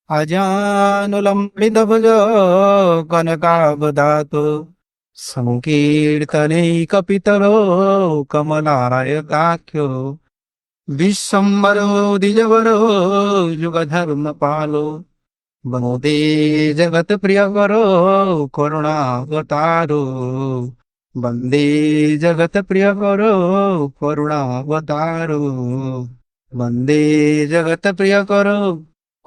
अजानुलम्बितभुजो कनकावदातो सङ्कीर्तनैकपितरो कमलायताख्यो विश्वम्भरो द्विजवरो युगधर्मपालो वन्दे जगत्प्रियकरो करुणावतारो वन्दे जगत्प्रियकरो करुणावतारो वन्दे जगत्प्रियकरो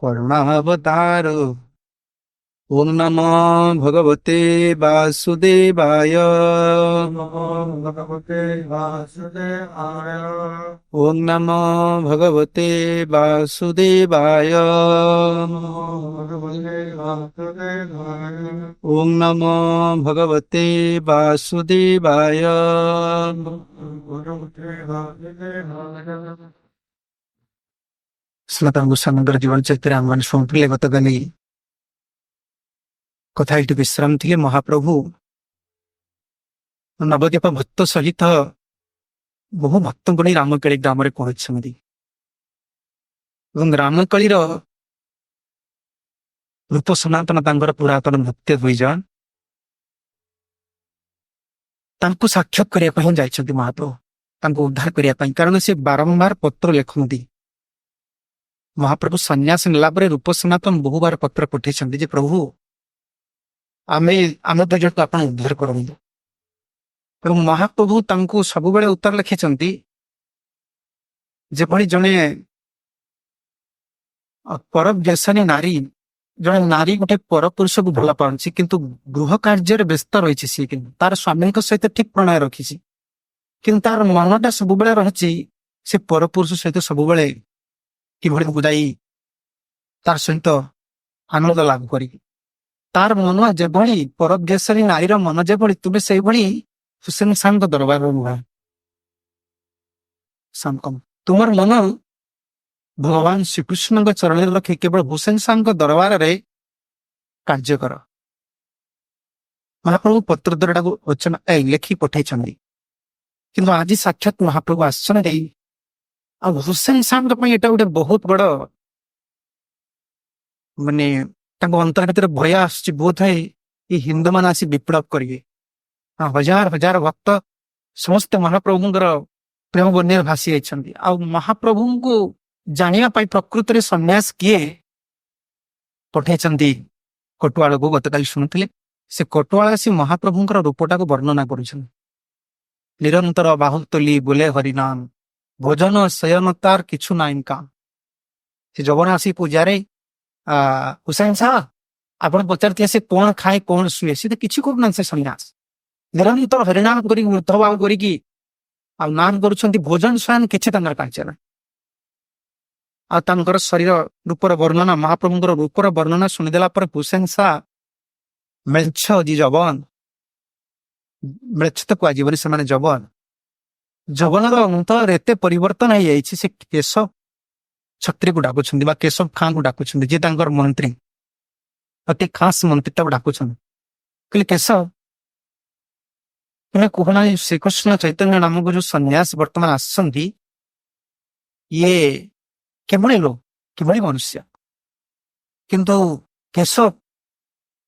करुणावतारो। ओम नमो भगवते वासुदेवाय। भगवते वासुदेवाय। ओम नमो भगवते वासुदेवाय। भगवते वासुदेवाय। ओम नमो भगवते वासुदेवाय। भगवते वासुदेवाय। ସନାତନ ଗୋସ୍ୱାମୀଙ୍କର ଜୀବନ ଚରିତ୍ର ଆମମାନେ ଶୁଣୁଥିଲେ ଗତକାଲି କଥା ଏଇଠି ବିଶ୍ରାମ ଥିଲେ। ମହାପ୍ରଭୁ ନବଦ୍ୱୀପ ଭକ୍ତ ସହିତ ବହୁ ଭକ୍ତଙ୍କୁ ନେଇ ରାମକଳି ଗ୍ରାମରେ ପହଞ୍ଚିଛନ୍ତି ଏବଂ ରାମକଳିର ରୂପ ସନାତନ ତାଙ୍କର ପୁରାତନ ଭକ୍ତ ଦୁଇଜଣ ତାଙ୍କୁ ସାକ୍ଷାତ କରିବା ପାଇଁ ଯାଇଛନ୍ତି ମହାପ୍ରଭୁ, ତାଙ୍କୁ ଉଦ୍ଧାର କରିବା ପାଇଁ। କାରଣ ସେ ବାରମ୍ବାର ପତ୍ର ଲେଖନ୍ତି। ମହାପ୍ରଭୁ ସନ୍ନ୍ୟାସ ନେଲା ପରେ ରୂପ ସନାତନ ବହୁବାର ପତ୍ର ପଠେଇଛନ୍ତି ଯେ ପ୍ରଭୁ ଆମ ଦୁଇଜଣକୁ ଆପଣ ଉଦ୍ଧାର କରନ୍ତୁ। ଏବଂ ମହାପ୍ରଭୁ ତାଙ୍କୁ ସବୁବେଳେ ଉତ୍ତର ଲେଖିଛନ୍ତି ଯେଭଳି ଜଣେ ପରବ୍ୟସନୀ ନାରୀ, ଜଣେ ନାରୀ ଗୋଟେ ପରପୁରୁଷକୁ ଭଲ ପାଉଛି କିନ୍ତୁ ଗୃହ କାର୍ଯ୍ୟରେ ବ୍ୟସ୍ତ ରହିଛି। ସିଏ କିନ୍ତୁ ତାର ସ୍ୱାମୀଙ୍କ ସହିତ ଠିକ ପ୍ରଣୟ ରଖିଛି କିନ୍ତୁ ତାର ମନଟା ସବୁବେଳେ ରହିଛି ସେ ପରପୁରୁଷ ସହିତ ସବୁବେଳେ କିଭଳି ବୁଝାଇ ତାର ସହିତ ଆନନ୍ଦ ଲାଭ କରିବି। ତାର ମନ ଯେଭଳି ପରଦେଶରେ ନାରୀର ମନ ଯେଭଳି, ତୁମେ ସେଇଭଳି ହୁସେନ ସାଙ୍କ ଦରବାରରେ ନୁହଁ। ତୁମର ମନ ଭଗବାନ ଶ୍ରୀକୃଷ୍ଣଙ୍କ ଚରଣରେ ରଖି କେବଳ ହୁସେନ ସାଙ୍କ ଦରବାରରେ କାର୍ଯ୍ୟ କର। ମହାପ୍ରଭୁ ପତ୍ର ଦ୍ୱାରଟାକୁ ରଚନା ଲେଖି ପଠେଇଛନ୍ତି। କିନ୍ତୁ ଆଜି ସାକ୍ଷାତ ମହାପ୍ରଭୁ ଆସିଛନ୍ତି ଆଉ ହୁସେନ ସାଙ୍କ ପାଇଁ ଏଟା ଗୋଟେ ବହୁତ ବଡ ତାଙ୍କ ଅନ୍ତର ଭିତରେ ଭୟ ଆସୁଛି। ବୋଧ ହୁଏ ଏ ହିନ୍ଦୁମାନେ ଆସି ବିପ୍ଳବ କରିବେ। ହଜାର ହଜାର ଭକ୍ତ ସମସ୍ତେ ମହାପ୍ରଭୁଙ୍କର ପ୍ରେମ ବନ୍ୟାରେ ଭାସି ଯାଇଛନ୍ତି। ଆଉ ମହାପ୍ରଭୁଙ୍କୁ ଜାଣିବା ପାଇଁ ପ୍ରକୃତରେ ସନ୍ନ୍ୟାସ କିଏ ପଠେଇଛନ୍ତି କଟୁଆଳକୁ ଗତକାଲି ଶୁଣୁଥିଲେ। ସେ କଟୁଆଳ ଆସି ମହାପ୍ରଭୁଙ୍କର ରୂପଟାକୁ ବର୍ଣ୍ଣନା କରୁଛନ୍ତି। ନିରନ୍ତର ବାହୁତଲି ବୋଲେ ହରିନାମ, ଭୋଜନ ଶୟନ ତାର কিছু ନାହିଁ କାମ। ସେ ଯବନ ଆସି ପୂଜାରେ ହୁସେନ ସାହା ଆପଣ ପଚାରିଥିବେ ସେ କଣ ଖାଏ କଣ ଶୁଏ, ସେ ତ କିଛି କରୁନାହାନ୍ତି। ସେ ସନ୍ନ୍ୟାସ ନିରନ୍ତର ହରିନାମ କରିକି ମୃତଭାବ କରିକି ଆଉ ନାମ କରୁଛନ୍ତି। ଭୋଜନ ଶୟନ କିଛି ତାଙ୍କର କାର୍ଯ୍ୟ ନାହିଁ। ଆଉ ତାଙ୍କର ଶରୀର ରୂପର ବର୍ଣ୍ଣନା, ମହାପ୍ରଭୁଙ୍କର ରୂପର ବର୍ଣ୍ଣନା ଶୁଣିଦେଲା ପରେ ହୁସେନ ସାହା ମେଳ୍ଛ ଜି ଯବନ, ମେଳ୍ଛ ତ କୁହାଯିବନି, ସେମାନେ ଯବନ। ଯବନର ଅନ୍ତର ଏତେ ପରିବର୍ତ୍ତନ ହେଇଯାଇଛି, ସେ କେଶବ ଛତ୍ରୀକୁ ଡାକୁଛନ୍ତି ବା କେଶବ ଖାଁକୁ ଡାକୁଛନ୍ତି, ଯିଏ ତାଙ୍କର ମନ୍ତ୍ରୀ, ଅତି ଖାସ ମନ୍ତ୍ରୀ ତାକୁ ଡାକୁଛନ୍ତି। କହିଲେ କେଶବ ତୁମେ କୁହ ନା ଶ୍ରୀକୃଷ୍ଣ ଚୈତନ୍ୟ ନାମକ ଯୋଉ ସନ୍ନ୍ୟାସ ବର୍ତ୍ତମାନ ଆସିଛନ୍ତି ଇଏ କିଭଳି ଲୋକ, କିଭଳି ମନୁଷ୍ୟ। କିନ୍ତୁ କେଶବ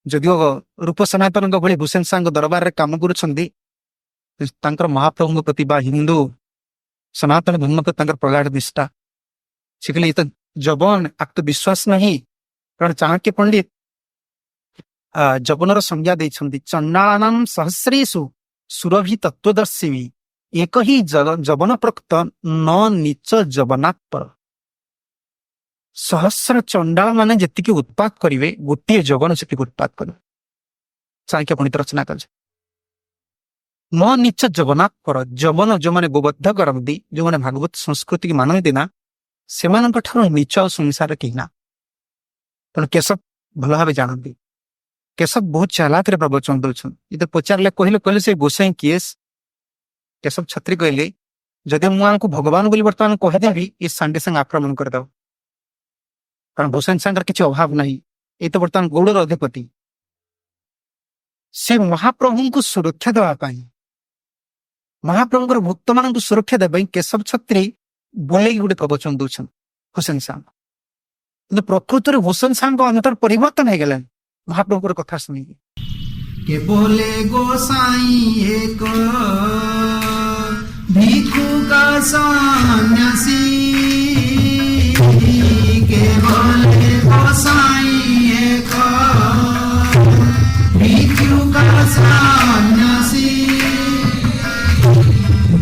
ଯଦିଓ ରୂପ ସନାତନଙ୍କ ଭଳି ହୁସେନ ସାଙ୍କ ଦରବାରରେ କାମ କରୁଛନ୍ତି, ତାଙ୍କର ମହାପ୍ରଭୁଙ୍କ ପ୍ରତି ବା ହିନ୍ଦୁ ସନାତନ ଧର୍ମ ପ୍ରତି ତାଙ୍କର ପ୍ରଗାଢ ନିଷ୍ଠା। ସେ କହିଲେ ଏ ତ ଯବନ, ଆକ୍ ତ ବିଶ୍ୱାସ ନାହିଁ। କାରଣ ଚାଣକ୍ୟ ପଣ୍ଡିତ ଯବନର ସଂଜ୍ଞା ଦେଇଛନ୍ତି, ଚଣ୍ଡାଳନାମ ସହସ୍ରେଷୁ ସୁରଭି ତତ୍ତ୍ୱଦର୍ଶିନୀ ଏକ ହିଁ ଯବନ ପ୍ରକ୍ତ ନ ନିଚ ଯବନାତ୍ପର। ସହସ୍ର ଚଣ୍ଡାଳ ମାନେ ଯେତିକି ଉତ୍ପାତ କରିବେ, ଗୋଟିଏ ଯବନ ସେତିକି ଉତ୍ପାତ କରିବେ। ଚାଣକ୍ୟ ପଣ୍ଡିତ ରଚନା କରିছে। ନ ନିଚ ଯବନାତ୍ପର, ଯବନ ଯୋଉମାନେ ଗୋବଦ୍ଧ କରନ୍ତି, ଯୋଉମାନେ ଭାଗବତ ସଂସ୍କୃତିକି ମାନନ୍ତି ନା, ସେମାନଙ୍କ ଠାରୁ ନିଚ ଆଉ ସଂସାର କେହି ନା। ତେଣୁ କେଶବ ଭଲ ଭାବେ ଜାଣନ୍ତି। କେଶବ ବହୁତ ଚାଲାକରେ ପ୍ରବଚନ ଦଉଛନ୍ତି। ଯେତେ ପଚାରିଲେ କହିଲେ ସେ ଗୋସାଇଁ କିଏ? କେଶବ ଛତ୍ରୀ କହିଲେ ଯଦି ମୁଁ ଆଙ୍କୁ ଭଗବାନ ବୋଲି ବର୍ତ୍ତମାନ କହିଦେବି, ଏ ସାଙ୍ଗେ ସାଙ୍ଗେ ଆକ୍ରମଣ କରିଦେବ। କାରଣ ହୁସେନ ସାଙ୍କର କିଛି ଅଭାବ ନାହିଁ, ଏଇ ତ ବର୍ତ୍ତମାନ ଗୌଡ଼ର ଅଧିପତି। ସେ ମହାପ୍ରଭୁଙ୍କୁ ସୁରକ୍ଷା ଦେବା ପାଇଁ, ମହାପ୍ରଭୁଙ୍କର ଭକ୍ତମାନଙ୍କୁ ସୁରକ୍ଷା ଦେବା ପାଇଁ କେଶବ ଛତ୍ରୀ ବୋଲେଇକି ଗୋଟେ ପ୍ରବଚନ ଦଉଛନ୍ତି ହୁସେନ ସାହ। କିନ୍ତୁ ପ୍ରକୃତରେ ଭୂଷଣ ସାଙ୍ଗ ଅନ୍ତର ପରିବର୍ତ୍ତନ ହେଇଗଲେଣି ମହାପ୍ରଭୁଙ୍କର କଥା ଶୁଣିକି। କେବଲେ ଗୋସାଇ ଏକ ଭିକ୍ଷୁକ ସନ୍ନ୍ୟାସୀ, କେବଲେ ଗୋସାଇ ଏକ ভিক্ষুক সন্ন্যাসী,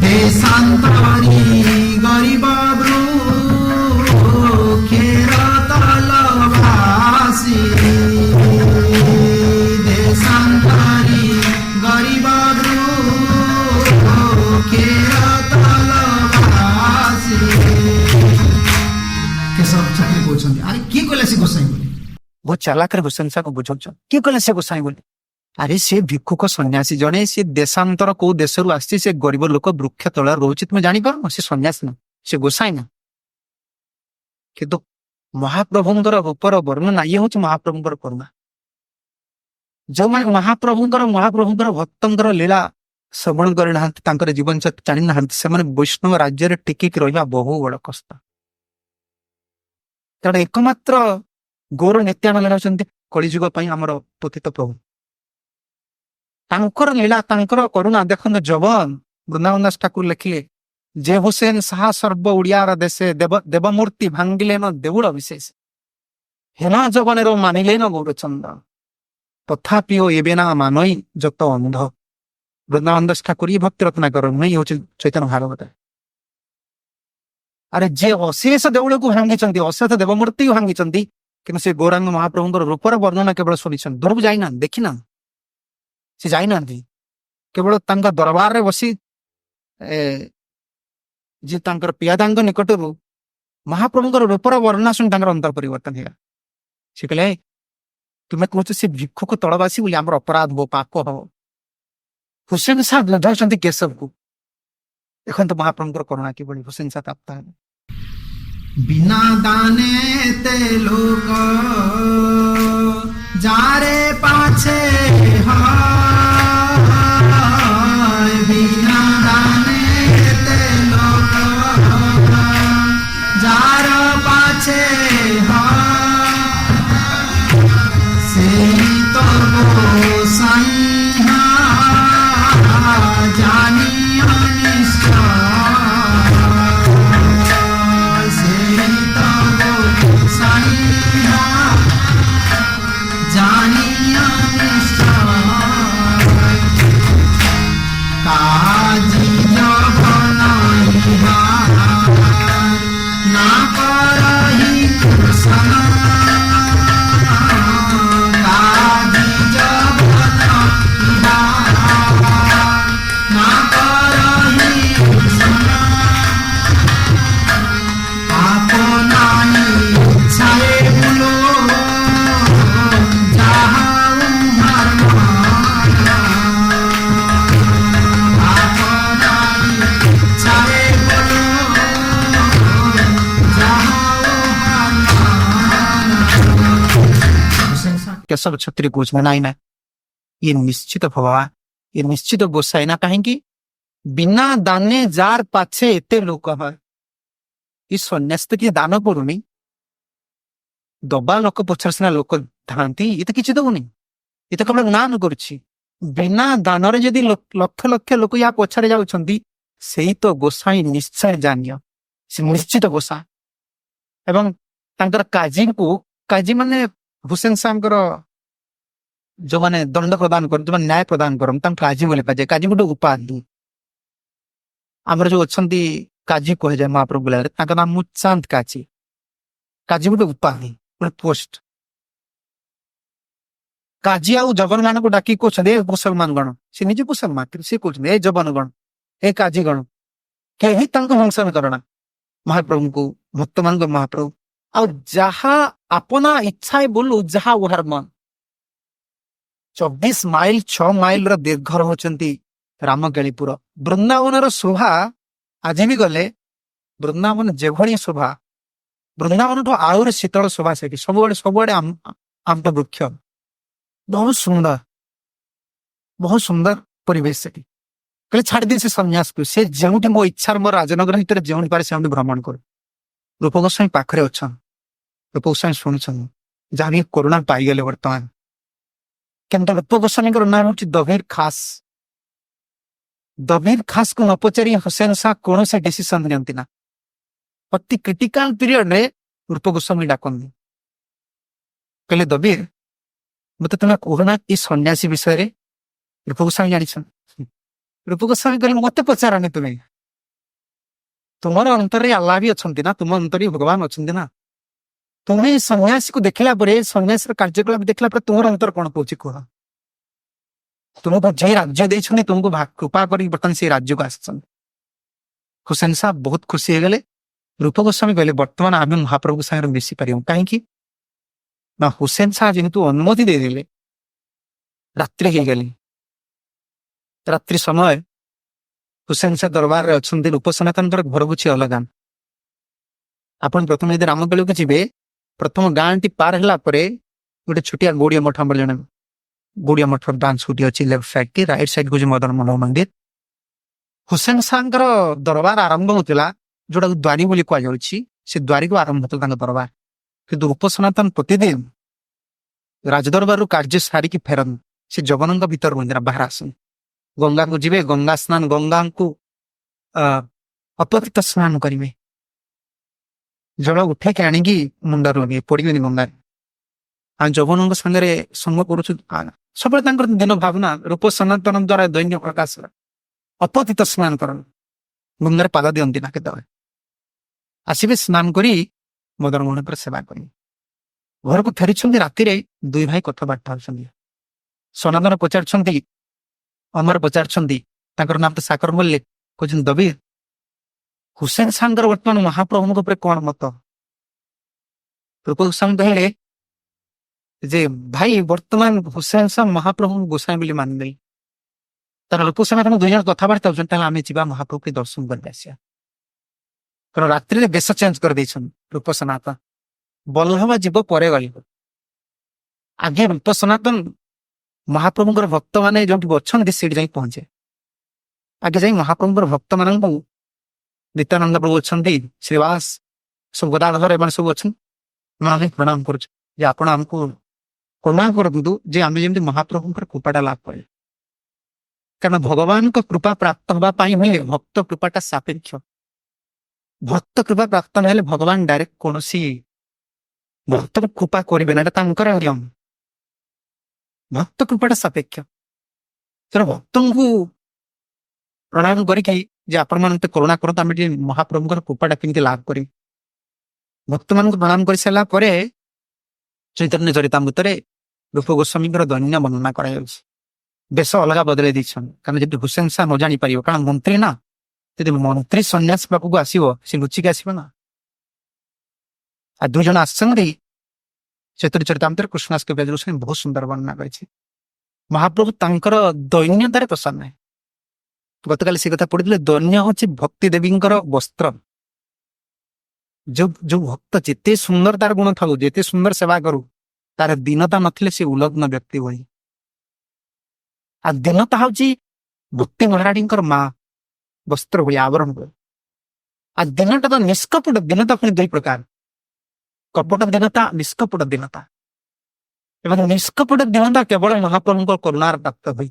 দেশান্তরী গরিব বৃক্ষের তলবাসী, দেশান্তরী গরিব বৃক্ষের তলবাসী। কেশব ଛାତ୍ରୀ କହୁଛନ୍ତି ଆରେ କିଏ କହିଲା ସେ ଗୋସାଇଁ ବୋଲି? ବହୁତ ଚାଲାକରେ ଭୂଷଣ ସାକୁ ବୁଝାଉଛ କିଏ କହିଲା ସେ ଗୋସାଇଁ ବୋଲି? ଆରେ ସେ ଭିକ୍ଷୁକ ସନ୍ନ୍ୟାସୀ ଜଣେ, ସେ ଦେଶାନ୍ତର କୋଉ ଦେଶରୁ ଆସିଛି, ସେ ଗରିବ ଲୋକ ବୃକ୍ଷ ତଳରେ ରହୁଛି, ତୁମେ ଜାଣିପାରୁନ? ସେ ସନ୍ନ୍ୟାସୀ ନା, ସେ ଗୋସାଇଁ ନା। କିନ୍ତୁ ମହାପ୍ରଭୁଙ୍କର ରୂପର ବର୍ଣ୍ଣନା ଇଏ ହଉଛି ମହାପ୍ରଭୁଙ୍କର କରୁଣା। ଯୋଉମାନେ ମହାପ୍ରଭୁଙ୍କର ଭକ୍ତଙ୍କର ଲୀଳା ଶ୍ରବଣ କରିନାହାନ୍ତି, ତାଙ୍କର ଜୀବନ ଜାଣି ନାହାନ୍ତି, ସେମାନେ ବୈଷ୍ଣବ ରାଜ୍ୟରେ ଟିକିକି ରହିବା ବହୁ ବଡ କଷ୍ଟ। ତେଣୁ ଏକମାତ୍ର ଗୌର ନିତ୍ୟାନନ୍ଦ ହେଉଛନ୍ତି କଳିଯୁଗ ପାଇଁ ଆମର ପତିତ ପ୍ରଭୁ। ତାଙ୍କର ଲୀଳା, ତାଙ୍କର କରୁଣା ଦେଖନ୍ତୁ। ଜବନ ବୃନ୍ଦାବନ ଦାସ ଠାକୁର ଲେଖିଲେ, ଯେ ହୁସେନ ସାହା ସର୍ବ ଓଡ଼ିଆର ଦେଶେ, ଦେବମୂର୍ତ୍ତି ଭାଙ୍ଗିଲେନ ଦେଉଳ ବିଶେଷ, ହେନା ଜବନେର ମାନିଲେନ ଗୌରଚନ୍ଦ୍ର, ତଥାପି ଓ ଏବେ ନା ମାନଇ ଯତ ଅନ୍ଧ। ବୃନ୍ଦାବନ ଦାସ ଠାକୁର ଇ ଭକ୍ତି ରତ୍ନାକର ନୁହେଁ, ହଉଛି ଚୈତନ୍ୟ ଭାଗବତ। ଆରେ ଯେ ଅଶେଷ ଦେଉଳକୁ ଭାଙ୍ଗିଛନ୍ତି, ଅଶେଷ ଦେବମୂର୍ତ୍ତିକୁ ଭାଙ୍ଗିଛନ୍ତି, କିନ୍ତୁ ସେ ଗୌରାଙ୍ଗ ମହାପ୍ରଭୁଙ୍କର ରୂପର ବର୍ଣ୍ଣନା କେବଳ ଶୁଣିଛନ୍ତି, ଦୂରକୁ ଯାଇନାହାନ୍ତି, ଦେଖିନାହାନ୍ତି। ସେ ଯାଇନାହାନ୍ତି, କେବଳ ତାଙ୍କ ଦରବାରରେ ବସି ଯେ ତାଙ୍କର ପିଆଦାଙ୍କ ନିକଟରୁ ମହାପ୍ରଭୁଙ୍କର ରୂପର ବର୍ଣ୍ଣନା ଶୁଣି ତାଙ୍କର ଅନ୍ତର ପରିବର୍ତ୍ତନ ହେଇଗଲା। ସେ କହିଲେ, ତୁମେ କହୁଛ ସେ ଭିକ୍ଷୁକ ତଳବାସୀ ବୋଲି, ଆମର ଅପରାଧ ହବ, ପାପ ହବ। ହୁସେନ ସାହ ବୁଝାଉଛନ୍ତି କେଶବକୁ। ଦେଖନ୍ତୁ ମହାପ୍ରଭୁଙ୍କର କରୁଣା କିଭଳି। ହୁସେନ ସାହ ତାପ୍ତା ହେଲେ, ବିନା ଦାନେ ତେ ଲୋକ যারে পাছে হয়, বিনা দানে তে লোক যার পাছে হয়, সেই তো গোসাই জানিও নিশ্চয়, সেই তো গোসাই জানিয়া নিশ্চয়, কাজী যখন ইহার না করহি কুশল, কাজী যখন ইহার না করহি কুশল, আপনাই ইচ্ছায় বলো କେଶବ ଛତ୍ରୀ କହୁଛନ୍ତି, ନାଇଁ ନା, ଇଏ ନିଶ୍ଚିତ ଭଗବା, ଇଏ ନିଶ୍ଚିତ ଗୋସାଇ ନା। କାହିଁକି? ବିନା ଦାନେ ଯାର ପାଛେ ଏତେ ଲୋକ হয়। ଇ ସନ୍ନ୍ୟାସ ତ କିଏ ଦାନ କରୁନି, ଦବା ଲୋକ ପଛରେ ସିନା ଲୋକ ଥାନ୍ତି, ଇଏ ତ କିଛି ଦଉନି, ଇଏ ତ କେବଳ ନାନ କରୁଛି। ବିନା ଦାନରେ ଯଦି ଲକ୍ଷ ଲକ୍ଷ ଲୋକ ୟା ପଛରେ ଯାଉଛନ୍ତି, ସେଇ ତ ଗୋସାଇ ନିଶ୍ଚୟ ଜାନିୟ, ସେ ନିଶ୍ଚିତ ଗୋସା। ଏବଂ ତାଙ୍କର କାଜୀଙ୍କୁ, କାଜୀ ମାନେ ହୁସେନ ସାହଙ୍କର ଯୋଉମାନେ ଦଣ୍ଡ ପ୍ରଦାନ କରନ୍ତି, ଯୋଉମାନେ ନ୍ୟାୟ ପ୍ରଦାନ କରନ୍ତି, ତାଙ୍କୁ କାଜୀ ବୋଲି କୁହାଯାଏ। କାଜୀ ଗୋଟେ ଉପାଧି। ଆମର ଯୋଉ ଅଛନ୍ତି କାଜୀ କୁହାଯାଏ ମହାପ୍ରଭୁ ବେଳାରେ, ତାଙ୍କ ନାମ ମୁଚାନ୍ଦ କାଜୀ। କାଜୀ ଗୋଟେ ଉପାଧି, ଗୋଟେ ପୋଷ୍ଟ। କାଜୀ ଆଉ ଯବନ ମାନଙ୍କୁ ଡାକି କହୁଛନ୍ତି, ଏ ମୁସଲମାନ ଗଣ, ସେ ନିଜେ ମୁସଲମାନ, କିନ୍ତୁ ସେ କହୁଛନ୍ତି, ଏ ଯବନ ଗଣ, ଏ କାଜୀ ଗଣ, କେହି ତାଙ୍କ ବଂଶନ କରଣା ମହାପ୍ରଭୁଙ୍କୁ, ଭକ୍ତମାନଙ୍କ ମହାପ୍ରଭୁ। ଆଉ ଯାହା ଆପନା ଇଚ୍ଛାଏ ବୋଲୁ, ଯାହା ଉହାର ମନ। 24 ମାଇଲ 6 ମାଇଲର ଦୀର୍ଘ ରହୁଛନ୍ତି ରାମକେଳିପୁର। ବୃନ୍ଦାବନର ଶୋଭା ଆଜି ବି ଗଲେ, ବୃନ୍ଦାବନ ଯେଭଳି ଶୋଭା, ବୃନ୍ଦାବନଠୁ ଆହୁରି ଶୀତଳ ଶୋଭା ସେଠି। ସବୁଆଡେ ଆମ୍ବ ବୃକ୍ଷ, ବହୁତ ସୁନ୍ଦର ପରିବେଶ ସେଠି। କହିଲେ ଛାଡ଼ିଦିଏ ସେ ସନ୍ନ୍ୟାସକୁ, ସେ ଯେଉଁଠି ମୋ ଇଚ୍ଛାର, ମୋ ରାଜନଗର ଭିତରେ ଯେଉଁଠି ପାରେ ସେଉଠି ଭ୍ରମଣ କରୁ। ରୂପ ଗୋସ୍ୱାମୀ ପାଖରେ ଅଛନ୍। रूप गोस्वामी शुणुन जहाँ भी करुणा पाईगले बर्तमान କିନ୍ତୁ ରୂପ ଗୋସ୍ୱାମୀଙ୍କର ନାଁ ହେଉଛି ଦଭୀର ଖାସ। ଦଭୀର ଖାସକୁ ନ ପଚାରି ହୁସେନ ଶାହ କୌଣସି ଡିସିସନ ନିଅନ୍ତି ନା। ଅତି କ୍ରିଟିକାଲ ପିରିୟଡରେ ରୂପ ଗୋସ୍ୱାମୀ ଡାକନ୍ତି, କହିଲେ ଦବୀର ମତେ ତୁମେ କହୁନା ଏ ସନ୍ନ୍ୟାସୀ ବିଷୟରେ। ରୂପ ଗୋସ୍ୱାମୀ ଜାଣିଛନ୍ତି। ରୂପ ଗୋସ୍ୱାମୀ କହିଲେ ମତେ ପଚାରନି ତୁମେ, ତୁମର ଅନ୍ତରରେ ଆଲ୍ଲାହ ବି ଅଛନ୍ତି ନା, ତୁମ ଅନ୍ତରରେ ଭଗବାନ ଅଛନ୍ତି ନା। ତୁମେ ସନ୍ନ୍ୟାସୀକୁ ଦେଖିଲା ପରେ, ସନ୍ନ୍ୟାସୀର କାର୍ଯ୍ୟକଳାପ ଦେଖିଲା ପରେ ତୁମର ଅନ୍ତର କଣ କହୁଛି କୁହ। ତୁମକୁ ଯେ ରାଜ୍ୟ ଦେଇଛନ୍ତି ତୁମକୁ କୃପା କରି ବର୍ତ୍ତମାନ ସେଇ ରାଜ୍ୟକୁ ଆସିଛନ୍ତି। ହୁସେନ ସାହ ବହୁତ ଖୁସି ହେଇଗଲେ। ରୂପ ଗୋସ୍ୱାମୀ କହିଲେ ବର୍ତ୍ତମାନ ଆମେ ମହାପ୍ରଭୁଙ୍କ ସାଙ୍ଗରେ ମିଶି ପାରିବୁ। କାହିଁକି ନା ହୁସେନ ସାହ ଯେହେତୁ ଅନୁମତି ଦେଇଦେଲେ, ରାତ୍ରି ହେଇଗଲି। ରାତ୍ରି ସମୟ ହୁସେନ ସାହ ଦରବାରରେ ଅଛନ୍ତି। ରୂପ ସନାତନଙ୍କର ଘର କିଛି ଅଲଗା। ଆପଣ ପ୍ରଥମେ ଯଦି ରାମଗଳିକୁ ଯିବେ, ପ୍ରଥମ ଗାଁଟି ପାର ହେଲା ପରେ ଗୋଟେ ଛୋଟିଆ ଗୌଡିଆ ମଠ, ଆମର ଜଣେ ଗୌଡିଆ ମଠ ବ୍ରାଞ୍ଚ ଗୋଟିଏ ଅଛି, ଲେଫ୍ଟ ସାଇଡ କି ରାଇଟ ସାଇଡ କୁ ମଦନ ମୋହନ ମନ୍ଦିର। ହୁସେନ ସାହଙ୍କର ଦରବାର ଆରମ୍ଭ ହଉଥିଲା ଯୋଉଟାକୁ ଦ୍ୱାରୀ ବୋଲି କୁହାଯାଉଛି, ସେ ଦ୍ୱାରୀକୁ ଆରମ୍ଭ ହଉଥିଲା ତାଙ୍କ ଦରବାର। କିନ୍ତୁ ରୂପ ସନାତନ ପ୍ରତିଦିନ ରାଜଦରବାରରୁ କାର୍ଯ୍ୟ ସାରିକି ଫେରନ୍ତି, ସେ ଜଗନ୍ନାଥଙ୍କ ଭିତର ମନ୍ଦିର ବାହାର ଆସନ୍ତି। ଗଙ୍ଗାକୁ ଯିବେ, ଗଙ୍ଗା ସ୍ନାନ, ଗଙ୍ଗାଙ୍କୁ ଅପବିତ୍ର ସ୍ନାନ କରିବେ, ଜଳ ଉଠେଇକି ଆଣିକି ମୁଣ୍ଡରେ ଲଗେଇ ପଡିବେନି ଗଙ୍ଗାରେ। ଆଉ ଯବନଙ୍କ ସାଙ୍ଗରେ ସଙ୍ଗ କରୁଛୁ, ସବୁବେଳେ ତାଙ୍କର ଦିନ ଭାବନା ରୂପ ସନାତନ ଦ୍ଵାରା ଦୈନ୍ୟ ପ୍ରକାଶ, ଅପତିତ ସ୍ନାନ କରନ୍ତି, ଗଙ୍ଗାରେ ପାଦ ଦିଅନ୍ତି ନା। କେତେବେଳେ ଆସିବେ ସ୍ନାନ କରି ମଦନ ମୋହନଙ୍କର ସେବା କରିବେ। ଘରକୁ ଫେରିଛନ୍ତି ରାତିରେ, ଦୁଇ ଭାଇ କଥାବାର୍ତ୍ତା ହଉଛନ୍ତି। ସନାତନ ପଚାରୁଛନ୍ତି, ଅମର ପଚାରୁଛନ୍ତି, ତାଙ୍କର ନାମ ତ ସାକର ମଲ୍ଲିକ, କହୁଛନ୍ତି ଦବୀର ହୁସେନ ସାହଙ୍କର ବର୍ତ୍ତମାନ ମହାପ୍ରଭୁଙ୍କ ଉପରେ କଣ ମତ। ରୂପ ଗୋସ୍ୱାମୀ କହିଲେ ଯେ ଭାଇ ବର୍ତ୍ତମାନ ହୁସେନ ସାହ ମହାପ୍ରଭୁଙ୍କୁ ଗୋସାଇଁ ବୋଲି ମାନିଲେ। ତାର ରୂପ ସନାତନ ଦୁଇ ଜଣ କଥାବାର୍ତ୍ତା ହଉଛନ୍ତି, ତାହେଲେ ଆମେ ଯିବା ମହାପ୍ରଭୁକୁ ଦର୍ଶନ କରିକି ଆସିବା। କାରଣ ରାତ୍ରିରେ ବେଶ ଚେଞ୍ଜ କରିଦେଇଛନ୍ତି ରୂପ ସନାତନ। ବଲ୍ଲଭ ଯିବ ପରେ ଗଲିବ, ଆଗେ ରୂପ ସନାତନ ମହାପ୍ରଭୁଙ୍କର ଭକ୍ତ ମାନେ ଯୋଉଠି ଅଛନ୍ତି ସେଇଠି ଯାଇ ପହଞ୍ଚେ। ଆଗେ ଯାଇ ମହାପ୍ରଭୁଙ୍କର ଭକ୍ତ ମାନଙ୍କୁ, ନିତ୍ୟାନନ୍ଦ ପ୍ରଭୁ ଅଛନ୍ତି, ଶ୍ରୀବାସ ସବୁ ଗଦାଧର ଏମାନେ ସବୁ ଅଛନ୍ତି, ଆମେ ପ୍ରଣାମ କରୁଛୁ ଯେ ଆପଣ ଆମକୁ କରୁଣା କରନ୍ତୁ ଯେ ଆମେ ଯେମିତି ମହାପ୍ରଭୁଙ୍କର କୃପାଟା ଲାଭ କରେ। କାରଣ ଭଗବାନଙ୍କ କୃପା ପ୍ରାପ୍ତ ହେବା ପାଇଁ ହେଲେ ଭକ୍ତ କୃପାଟା ସାପେକ୍ଷ। ଭକ୍ତ କୃପା ପ୍ରାପ୍ତ ନହେଲେ ଭଗବାନ ଡାଇରେକ୍ଟ କୌଣସି ଭକ୍ତର କୃପା କରିବେ ନା, ଏଟା ତାଙ୍କର ନିୟମ। ଭକ୍ତ କୃପାଟା ସାପେକ୍ଷ। ତେଣୁ ଭକ୍ତଙ୍କୁ ପ୍ରଣାମ କରିକି ଯେ ଆପଣ ମାନଙ୍କୁ କରୁଣା କରନ୍ତୁ, ଆମେ ଟିକେ ମହାପ୍ରଭୁଙ୍କର କୃପାଟା କେମିତି ଲାଭ କରିବୁ। ଭକ୍ତମାନଙ୍କୁ ପ୍ରଣାମ କରିସାରିଲା ପରେ ଚୈତନ୍ୟ ଚରିତାମୃତରେ ରୂପ ଗୋସ୍ୱାମୀଙ୍କର ଦୈନ୍ୟ ବର୍ଣ୍ଣନା କରାଯାଉଛି। ବେଶ ଅଲଗା ବଦଳେଇ ଦେଇଛନ୍ତି, କାରଣ ଯଦି ହୁସେନ ଶାହ ନ ଜାଣିପାରିବ, କାରଣ ମନ୍ତ୍ରୀ ନା, ଯଦି ମନ୍ତ୍ରୀ ସନ୍ନ୍ୟାସ ପାଖକୁ ଆସିବ ସେ ଲୁଚିକି ଆସିବ ନା। ଆଉ ଦୁଇ ଜଣ ଆସିଛନ୍ତି, ଚୈତନ୍ୟ ଚରିତାମୃତରେ କୃଷ୍ଣଦାସ କବିରାଜ ଗୋସ୍ୱାମୀ ବହୁତ ସୁନ୍ଦର ବର୍ଣ୍ଣନା କରିଛି। ମହାପ୍ରଭୁ ତାଙ୍କର ଦୈନ୍ୟତାରେ ପ୍ରସନ୍ନ ନାହିଁ। ଗତକାଲି ସେ କଥା ପଢିଥିଲେ, ଦୈନ୍ୟ ହଉଛି ଭକ୍ତି ଦେବୀଙ୍କର ବସ୍ତ୍ର। ଯୋଉ ଭକ୍ତ ଯେତେ ସୁନ୍ଦର ତାର ଗୁଣ ଥାଉ, ଯେତେ ସୁନ୍ଦର ସେବା କରୁ, ତାର ଦୀନତା ନଥିଲେ ସେ ଉଲଗ୍ନ ବ୍ୟକ୍ତି ଭଳି। ଆଉ ଦୀନତା ହଉଛି ଭକ୍ତି ମହାରାଣୀଙ୍କର ମା ବସ୍ତ୍ର ଭଳି, ଆବରଣ ଭଳି। ଆଉ ଦୀନତା ତ ନିଷ୍କପଟ ଦୀନତା ପୁଣି ଦୁଇ ପ୍ରକାର, କପଟ ଦୀନତା, ନିଷ୍କପଟ ଦୀନତା। ଏବଂ ନିଷ୍କପଟ ଦୀନତା କେବଳ ମହାପ୍ରଭୁଙ୍କ କରୁଣାର ପ୍ରାପ୍ତ ହୁଏ।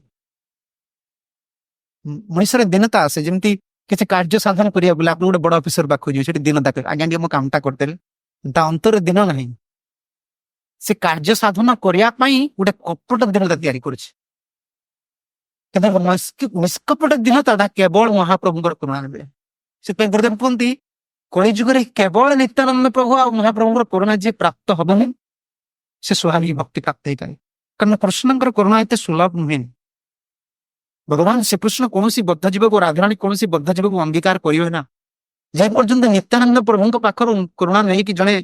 ମଣିଷର ଦୀନତା ଆସେ, ଯେମିତି କିଛି କାର୍ଯ୍ୟ ସାଧନ କରିବାକୁ ବୋଲେ ଆପଣ ଗୋଟେ ବଡ ଅଫିସର ପାଖକୁ ଯିବେ, ସେଠି ଦୀନତା କରିବେ, ଆଜ୍ଞା ଟିକେ ମୋ କାମଟା କରିଦେଲେ, ତା ଅନ୍ତରରେ ଦିନ ନାହିଁ। ସେ କାର୍ଯ୍ୟ ସାଧନ କରିବା ପାଇଁ ଗୋଟେ କପଟ ଦୀନତା ତିଆରି କରୁଛି। କିନ୍ତୁ ନିଷ୍କପଟ ଦୀନତାଟା କେବଳ ମହାପ୍ରଭୁଙ୍କର କରୁଣା ମିଳେ। ସେଥିପାଇଁ ଗୁରୁଦେବ କୁହନ୍ତି, କଳି ଯୁଗରେ କେବଳ ନିତ୍ୟାନନ୍ଦ ପ୍ରଭୁ ଆଉ ମହାପ୍ରଭୁଙ୍କର କରୁଣା ଯିଏ ପ୍ରାପ୍ତ ହବନି, ସେ ସ୍ୱାଭାବିକ ଭକ୍ତି ପ୍ରାପ୍ତ ହେଇଥାଏ। କାରଣ କୃଷ୍ଣଙ୍କର କରୁଣା ଏତେ ସୁଲଭ ନୁହେଁ। ଭଗବାନ ଶ୍ରୀକୃଷ୍ଣ କୌଣସି ବଦ୍ଧ ଜୀବକୁ, ରାଧାରାଣୀ କୌଣସି ବଦ୍ଧ ଜୀବକୁ ଅଙ୍ଗୀକାର କରିବେ ନା, ଯେ ପର୍ଯ୍ୟନ୍ତ ନିତ୍ୟାନନ୍ଦ ପ୍ରଭୁଙ୍କ ପାଖରୁ କରୁଣା ନେଇକି ଜଣେ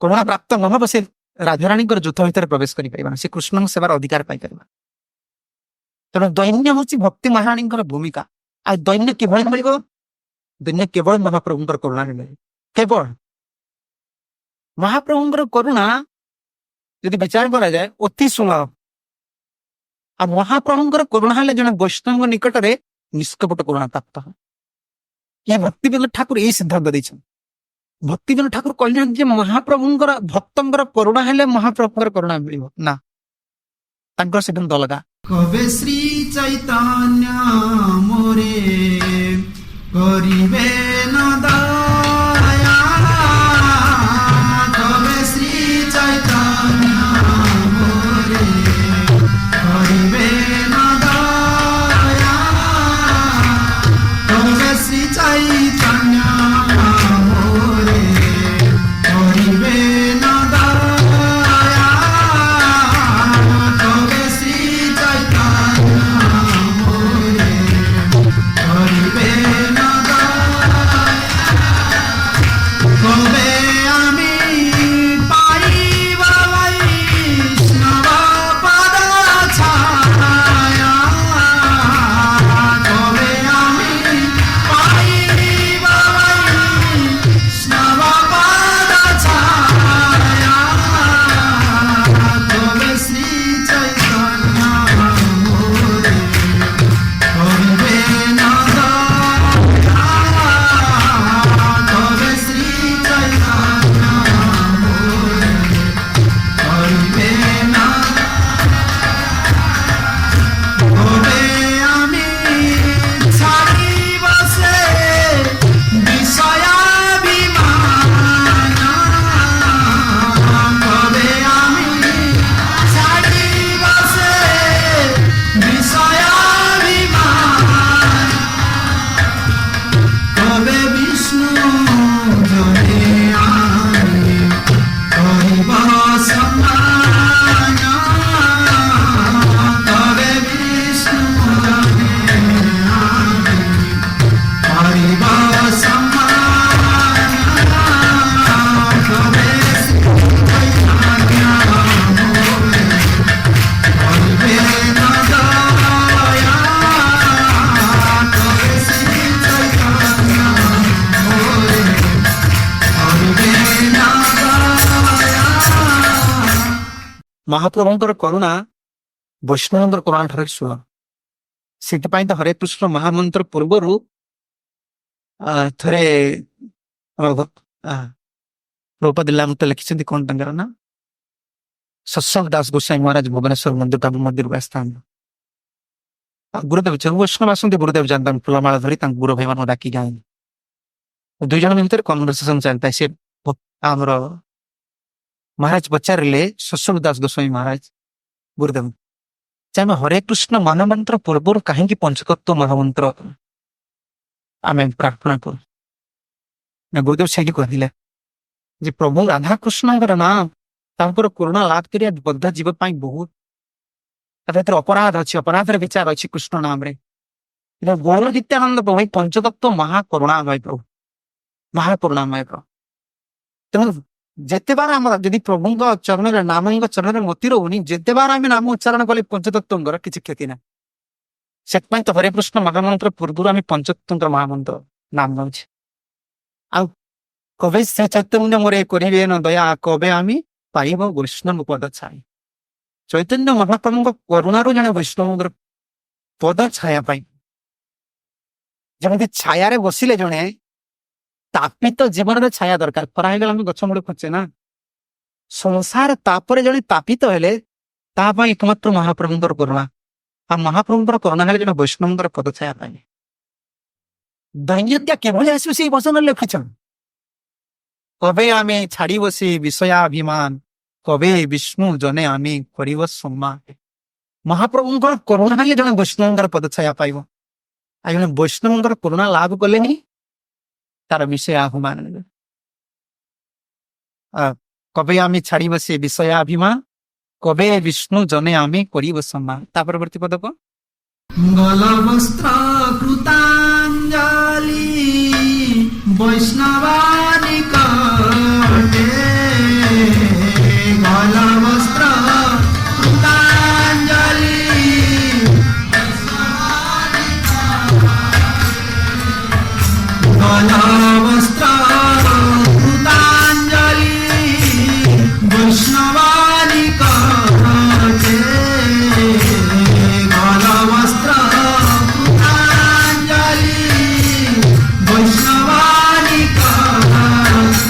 କରୁଣା ପ୍ରାପ୍ତ ନ ହବ, ସେ ରାଧାରାଣୀଙ୍କର ଯୁଦ୍ଧ ଭିତରେ ପ୍ରବେଶ କରିପାରିବ ନା, ସେ କୃଷ୍ଣଙ୍କ ସେବାର ଅଧିକାର ପାଇପାରିବ। ତେଣୁ ଦୈନ୍ୟ ହଉଛି ଭକ୍ତି ମହାରାଣୀଙ୍କର ଭୂମିକା। ଆଉ ଦୈନ୍ୟ କିଭଳି ମିଳିବ? ଦୈନ୍ୟ କେବଳ ମହାପ୍ରଭୁଙ୍କର କରୁଣା ମିଳେ। କେବଳ ମହାପ୍ରଭୁଙ୍କର କରୁଣା ଯଦି ବିଚାର କରାଯାଏ ଅତି ସୁଲଭ। ଆଉ ମହାପ୍ରଭୁଙ୍କର କରୁଣା ହେଲେ ଜଣେ ବୈଷ୍ଣବଙ୍କ ନିକଟରେ ନିଷ୍କପଟ କରୁଣା ପ୍ରାପ୍ତ। ଏହା ଭକ୍ତି ବିନୋଦ ଠାକୁର ଏଇ ସିଦ୍ଧାନ୍ତ ଦେଇଛନ୍ତି भक्तिजन ठाकुर कहले महाप्रभुंकर भक्तंकर करुणा हेले महाप्रभुंकर करुणा मिलिबो ना तांकर सिद्धांत अलगा कबे श्री चैतन्य मोरे करिबे न दया कबे श्री चैतन्य मोरे करिबे न दया कबे श्री चैतन्य मोरे करिबे न दया कबे श्री चैतन्य मोरे करिबे न কবে আমি পাইব বৈষ্ণব পদ ছায়া কবে আমি পাইব বৈষ্ণব পদ ছায়া কবে শ্রী চৈতন্য মোরে করিবে না দয়া কবে শ্রী চৈতন্য মোরে করিবে না কবে আমি ছাড়িব সে বিষয়াভিমান কবে আমি ছাড়িব সে বিষয়াভিমান কবে বিষ্ণু জনে আমি করিব সম্মান কবে বিষ্ণু জনে আমি করিব সম্মান কবে শ্রী চৈতন্য মোরে করিবে না দয়া কবে শ্রী চৈতন্য মোরে করিবে না দয়া महाप्रभुंकर करुणा वैष्णवंकर करुणा ठारे सुन सेटिपाई तो हरे कृष्ण महामंत्र पूर्वरु थरे प्रभुपाद लामत लिखिछन्ति कोन तंगर ना सत्संग दास गोसाई महाराज भुवनेश्वर मंदिर तांग मंदिर स्थान गुरुदेव जब वैष्णव आसंती गुरुदेव जानता फुलमाला धरी तांग गुरु भाई मान डाकी जाए दुई जन भितर कन्वर्सेशन चलता से आमर महाराज पचारे सत्संग दास गोस्वामी महाराज गुरुदेव चाहे हरे कृष्ण महामंत्र पूर्व कहीं पंचतत्व महामंत्र आम प्रार्थना कर गुरुदेव से कहले जे प्रभु राधा कृष्ण नाम तांकर करुणा लाभ करिया बद्ध जीव पाई बहुत अपराध अच्छी अपराध विचार अच्छी कृष्ण नाम रे गौर नित्यानंद प्रभु पंचतत्व महाकरुणामय प्रभु महाकरुणामय प्रभु तेणु जेते बार आम यदि प्रभु चरण नाम चरण मति रोनी जेते बार आम नाम उच्चारण कले पंचतत्व किसी क्षति ना से तो हरे कृष्ण महामंत्र पूर्व आम पंचतत्व महामंत्र नाम नौ कबे से चैतन्य मोरे करिबे न दया कबे आमी पाइब वैष्णव पद छाया चैतन्य महाप्रभु करुणार जने वैष्णव पद छाया पाई जमी छाया बसिले जने तापित जीवन छाया दरकार खरा हो गला गछ मूल खोचे ना संसार तापर जने तापित हेले एकमात्र महाप्रभुंकर करुणा आ महाप्रभुंकर करुणा हेले जने वैष्णवंकर पद छाया पाई दैन्यता केवल आसो से वचन लिखिछन कबे आमे छाड़ी बसी विषयाभिमान कबे विष्णु जने आमे करिब सम्मान महाप्रभुंकर करुणा हेले जने वैष्णवंकर पद छाया पाइब आ जने वैष्णवंकर करुणा लाभ कले नहीं तार विषयाभिमान कबे आमे छाड़ी बसी विषयाभिमान कबे विष्णु जने आमे करिब सम्मान ता परवर्ती पद को गलवस्त्र कृतांजलि वैष्णवानि कटे गलवस्त्र कृतांजलि गलवस्त्र कृतांजलि वैष्णवानि कटे गलवस्त्र कृतांजलि वैष्णवानि कटे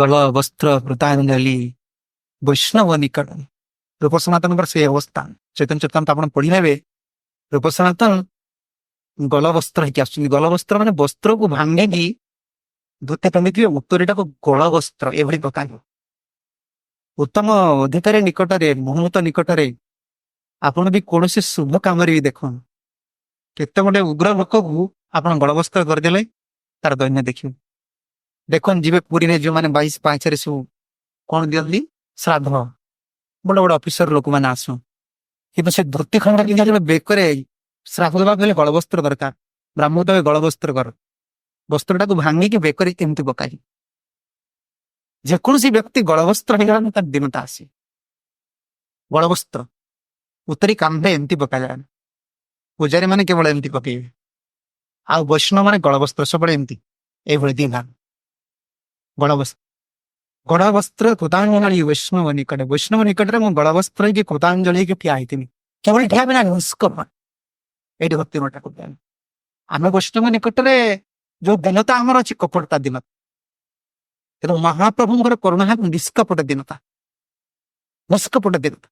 गल वस्त्र कृतांजलि वैष्णव निकट रूप सनातन से अवस्था चैतन्य चैतन्य आप पढ़ी ने रूप सनातन गल वस्त्र होगी गल वस्त्र मान वस्त्र को भांगी धोते पिंधि उत्तरीटा को गल वस्त्र एभली प्रकार उत्तम अधिकारी निकटरे मुहूर्त निकटरे आपण भी कौन शुभ काम भी देख केते गोटे उग्र लोक को आप गल वस्त्र करदे तार दैन्य देखिए देख जी पुरी में जो मैंने 22/5 सब कौन दिखती श्राद्ध बड़ बड़ अफिसर लोक मैंने आस कि से धोती खंड पिंधा बेकरे श्राद्ध देवा गले गल वस्त्र दरकार ब्राह्मण तो गल वस्त्र कर वस्त्रटा को भांगिकी बेकरी एमती पकाई जेकोसी व्यक्ति गल वस्त्र हो दिनटा आसे गल वस्त्र उत्तरी कांधे एमती पकाया पूजारी मैंने केवल एमती पकेबे आ वैष्णव मैंने गल वस्त्र सब एमती ये दिन गड़ वस्त्र कृतांजलि वैष्णव निकट में गड़ वस्त्र की कृतांजलि की ठिया केवल ठिया बिना निष्कप ये भक्ति नोटा आम वैष्णव निकट में जो दिनता आमर अच्छी कपटता दिन तेणु महाप्रभु करुणा है निष्कपट दिनता निष्कपट दिनता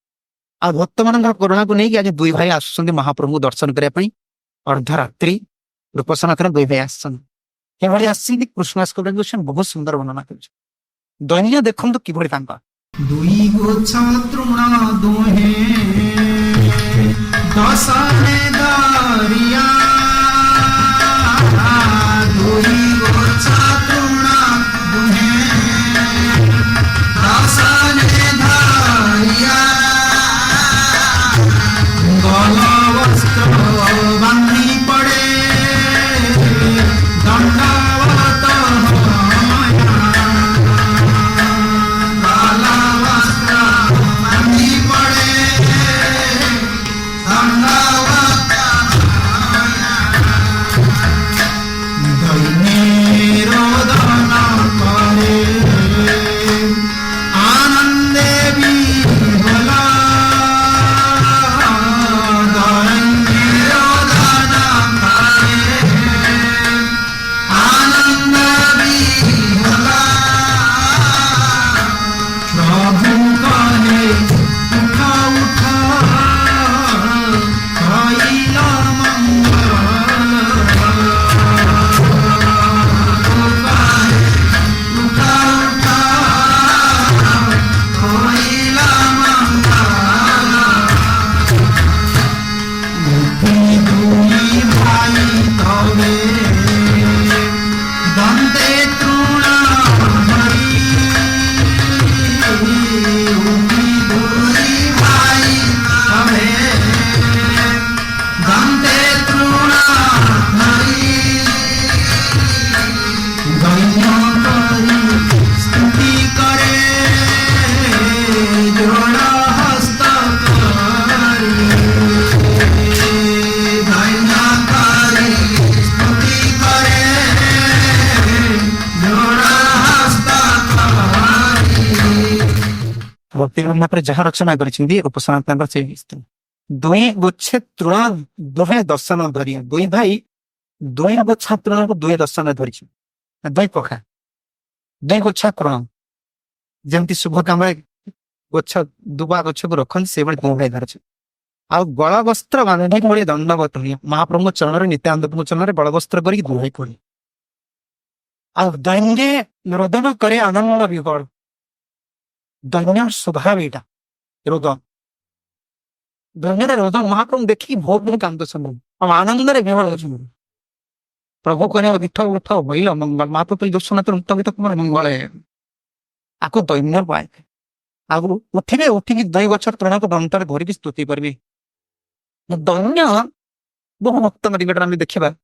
आ भक्त मान करुणा को लेकिन आज दुई भाई आसुच्च महाप्रभु दर्शन करने अर्धरात्रि रूप सनातन दुई भाई आसभଳି आसी कृष्णास बहुत सुंदर वर्णना कर दैन्य देखु कि दुई गोछा तृण दोहे दशने दरिया दुई गोछा तृण दोहे दशने दरिया गल वस्त्र बांधी पड़े दंडवत भक्ति जहाँ रचना कर उपसनातन से दुई गुच्छे तृण दुहे दर्शन धरी दुई भाई दुई गुच्छा तृण को दुहे दर्शन धरी दुई पखा दुई गुच्छा तृण जमती शुभ कम गछ दुबा गछ को रखन से दुई भाई धरछ आ गल वस्त्र बांधे बड़े दंडवत महाप्रभु चरण नित्यानंद प्रभु चरण गल वस्त्र कर दुई भाई पड़े आ दैन्य रोदन करे आनंद विकल दैन्य स्वभाव यहाँ रोदन दैन्य रोदन महाप्रभु देखिए बहुत बहुत कांद आनंद प्रभु कहने उठ उठ बैल मंगल महाप्रभु दर्शन मंगल है आपको दैन्य पाए आगु उठे उठिकी दई गछ तृण को दंतर धरिकी स्तुति करेंगे दैन्य बहु भक्त निकट आम देखा